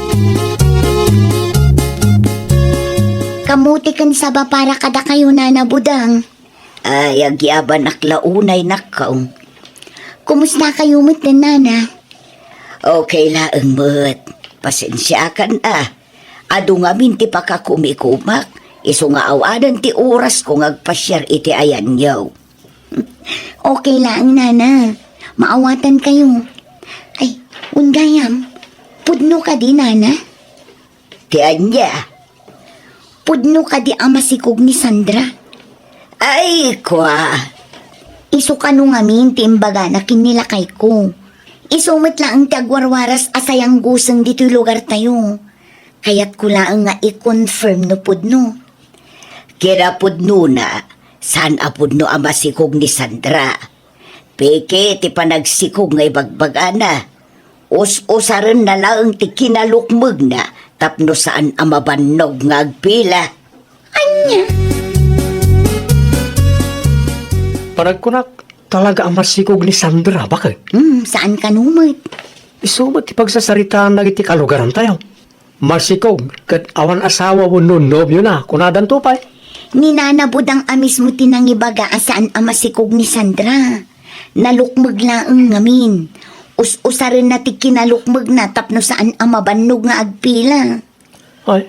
Kamuti kan saba para kada kayo Nana Budang. Ay, agyaban aklaunay nakaw. Kumusta kayo mo't na Nana? Okay laang mo't. Pasensya kan Ado nga minti pa ka kumikumak. Iso nga awadan ti oras ko ngagpasyar iti ayan yaw. Okay lang, Nana. Maawatan kayo. Ay, ungayam. Pudno ka di, Nana? Ti anya. Pudno ka di amasikog ni Sandra. Ay, kwa. Iso ka nung amin ti imbaga na kinilakay ko. Isumit lang ang tagwarwaras asayang gusang dito'y lugar tayo. Kaya't ko lang nga i-confirm no pudno. Kira pudno na, saan apudno ang masikog ni Sandra? Peke ti panagsikog nga ibagbagana. Us-usaran na lang ti kinalukmag na, tapno saan ang mabanog nga agpila. Anya? Panagkunak, talaga ang masikog ni Sandra, bakit? Saan ka numit? Isumat ti pagsasaritaan na iti kalugaran tayo. Masikog, kat awan asawa mo nun nobyo na, kunadan tupay. Ni Nana Budang amis mo tinangibaga saan ang masikog ni Sandra. Nalukmag laang ngamin. Us-usarin na ti kinalukmag na tapno saan ang mabanog nga agpila. Ay,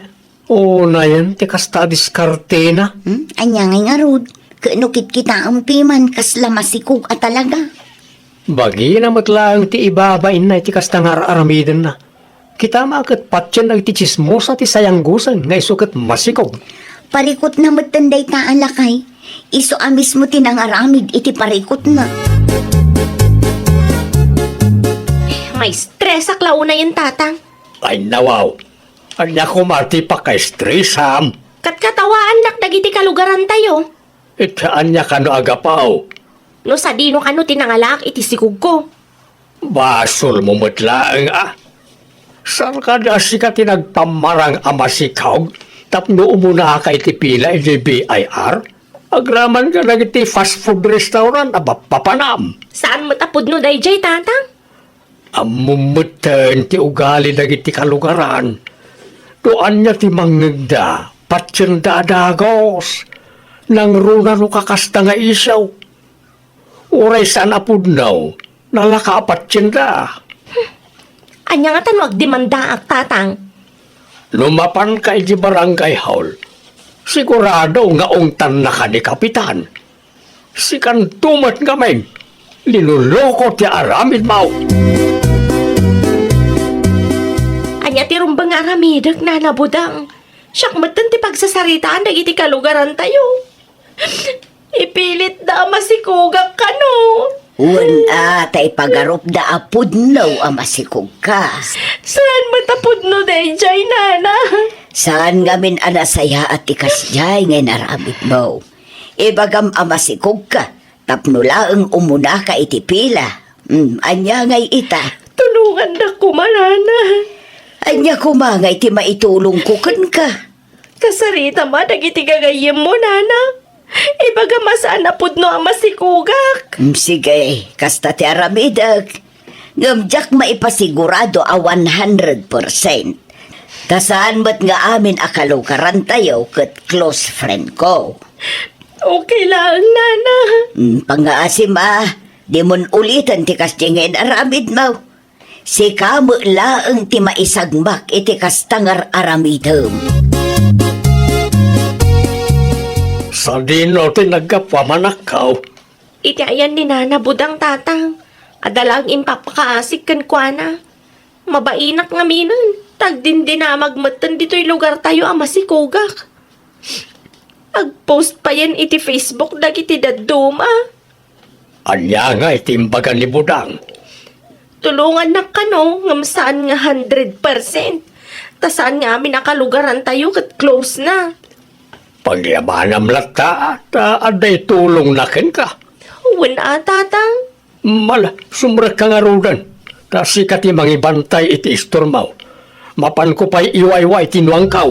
na yan, ti kasta diskarte na. Anya ngay nga rod. Kanukit kita ang piman kasla masikog at talaga. Bagi na matlaang ti ibabain na iti kasta nga aramiden na. Kita makat patyan na iti chismosa ti sayang gusan nga isukat masikog. Parikot na matanday ta ang lakay. Iso amis mo tinangaramid iti parikot na. May stress aklaw na yung tatang. Ay nawaw, anya ko marti pa kay stressam. Katkatawaan nak dagiti kalugaran tayo. Itaan niya kano agapaw. No sa dino kano tinangalak iti sikog ko. Basol mo matlaang Saan ka na sika tinagpamarang amasikaw? Tapno umuna ka iti pila iti BIR? Agraman ka na iti fast food restaurant papanam. Saan matapod no dayjay tatang? Amumutan ti ugali na iti kalugaran. Doan niya ti mangagda, patyan dadagos. Nang runa no kakasta nga isaw. Uray saan apudnaw, nalakaapat yan da. Anya nga tanwag demanda ak tatang. Lumapan ka iti barangay hall. Sigurado nga ungtan na ka ni Kapitan. Si kantumat nga men, linuloko ti aramid mau. Anya ti rumbang aramidak na nabudang. Siyak matan ti pagsasaritaan dagiti kalugaran tayo. Ipilit da masikugak ka no. Una, tay pagarup da apud no amasikog ka. Saan matapod no dayjay nana? Saan ngamin anasaya at ikasjay ngay naramit mo? Ibagam amasikog ka, tapno laeng umuna ka itipila. Anya ngay ita. Tulungan na kumanana. Anya kumangay ti maitulong kukan ka. Kasarita ma dagiti gagayem mo nana. Ibaga masaan na pudno ang masikugak. Sige, kasta ti aramidag. Ngamjak maipasigurado a 100%. Tasaan ba't nga amin akalukaran tayo kat close friend ko. Okay lang nana. Pangaasim di mon ulitan ti kasjingin aramid mo. Si kamo laeng ti maisagmak iti kastangar aramidem. Sa dino ti nagkapamanakaw. Iti ayan ni nana budang tatang. Adalang impapakaasik kan kuana. Mabainak nga minan. Tagdindi na magmatan dito'y lugar tayo ang masikugak. Ag-post pa yan iti Facebook dagiti daduma. Anya nga itimbagan ni Budang. Tulungan na kano ngam saan nga 100%. Tasaan nga amin nakalugaran tayo kat close na. Pagyamanam lata at aday tulong na ken ka. Wala tatang. Mala, sumrak ka nga rodan. Kasi kati mangibantay iti istormaw. Mapan ko pa'y iwayway tinuang kao.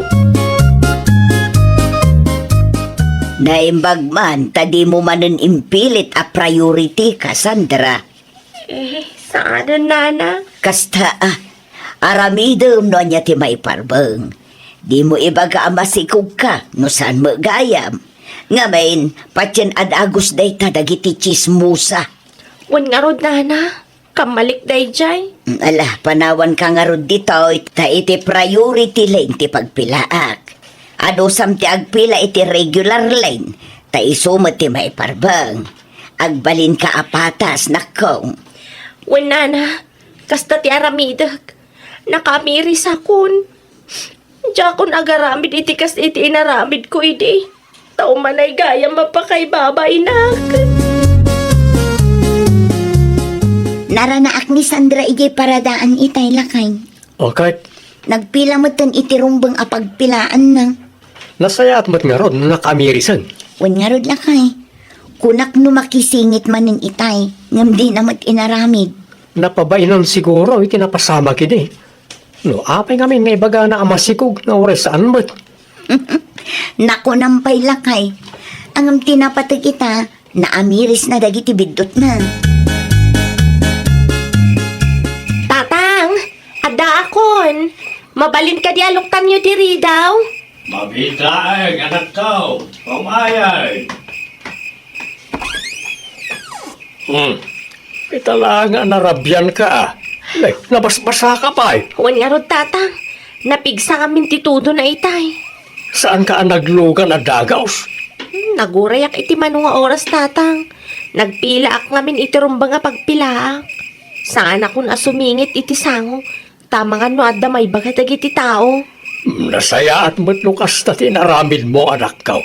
Naimbag man, tadi mo manen impilit a priority ka, Sandra. Saan nana? Kasta aramidem no niya ti may parbeng. Di mo ibaga amasikog ka, no saan mo gayam. Ngamin, patyan adagos day dagiti chismusa. Wan nga rod nana. Kamalik dayjay. Ala, panawan ka nga rod dito, ta iti priority lane ti pagpilaak. Ano sam ti agpila iti regular lane, ta isumat ti may parbeng. Agbalin ka apatas, nakong. Wan nana. Kasta ti aramidag. Nakamiris akon. Diya kon agaramid iti kas iti inaramid ko idi. Tao manay gaya mapakay babay nak. Naranaak ni Sandra ijay paradaan itay lakay. Okay, Nagpila mo tan itirumbang apagpilaan na. nasayaat mo't nga ron nakamirisan. Wan nga rod lakay. Kunak no makisingit man ng itay. Ngam di namat inaramid. Napabainan siguro iti napasama kini. No, apay ngamin nga ibaga na amasikog na oras saan mo't. Nako nampay lakay. Angam tinapatag ita, naamiris na dagiti bidot na. Tatang, ada akon. Mabalin ka dialog tanyo diri daw. Mabitaay, anak ko. Pumayay. Kita lang nga narabyan ka. Nabasbasa ka pa eh. Wan nga rod tatang. Napigsa kami titudo na itay. Saan ka naglugan na dagaws? Nagurayak iti manunga oras tatang. Nagpilaak ngamin iti rumba nga pagpilaak. Saan ako na sumingit iti sango. Tama nga no adda may bagatag iti tao. Nasaya at mo't lukas na tinaramid mo anak ko.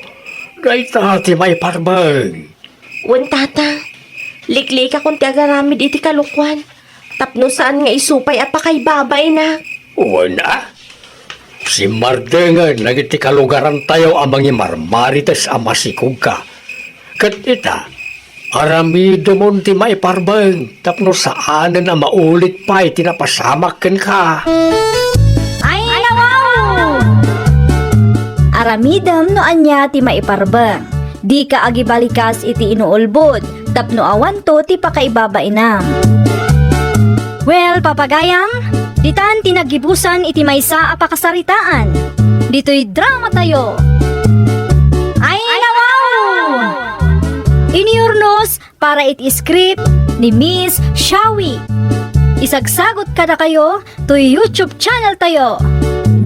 Dahil tati may parbang. Wan tatang. Liklik akong ti agaramid iti kalukwan. Tapno saan nga isupay apakay babay na. Wala. Si Mardengan nagiti kalugaran tayo amang imarmarites amasikog ka. Kat ita, aramido mo ti may parbang. Tapno saan na maulit pa itinapasamakin ka. Ay, wow! Aramidam no anya ti maiparbang. Di ka agibalikas iti inuulbod. Tapno awan to ti pakaibabainam. Well, papagayam, ditan tinagibusan iti maysa a pakasaritaan. Dito'y drama tayo. Ay, wow! Iniurnos para iti script ni Miss Shawi. Isagsagot kada kayo to YouTube channel tayo,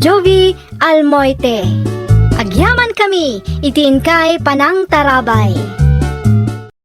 Jovi Almoite. Agyaman kami, itiin kay panang tarabay.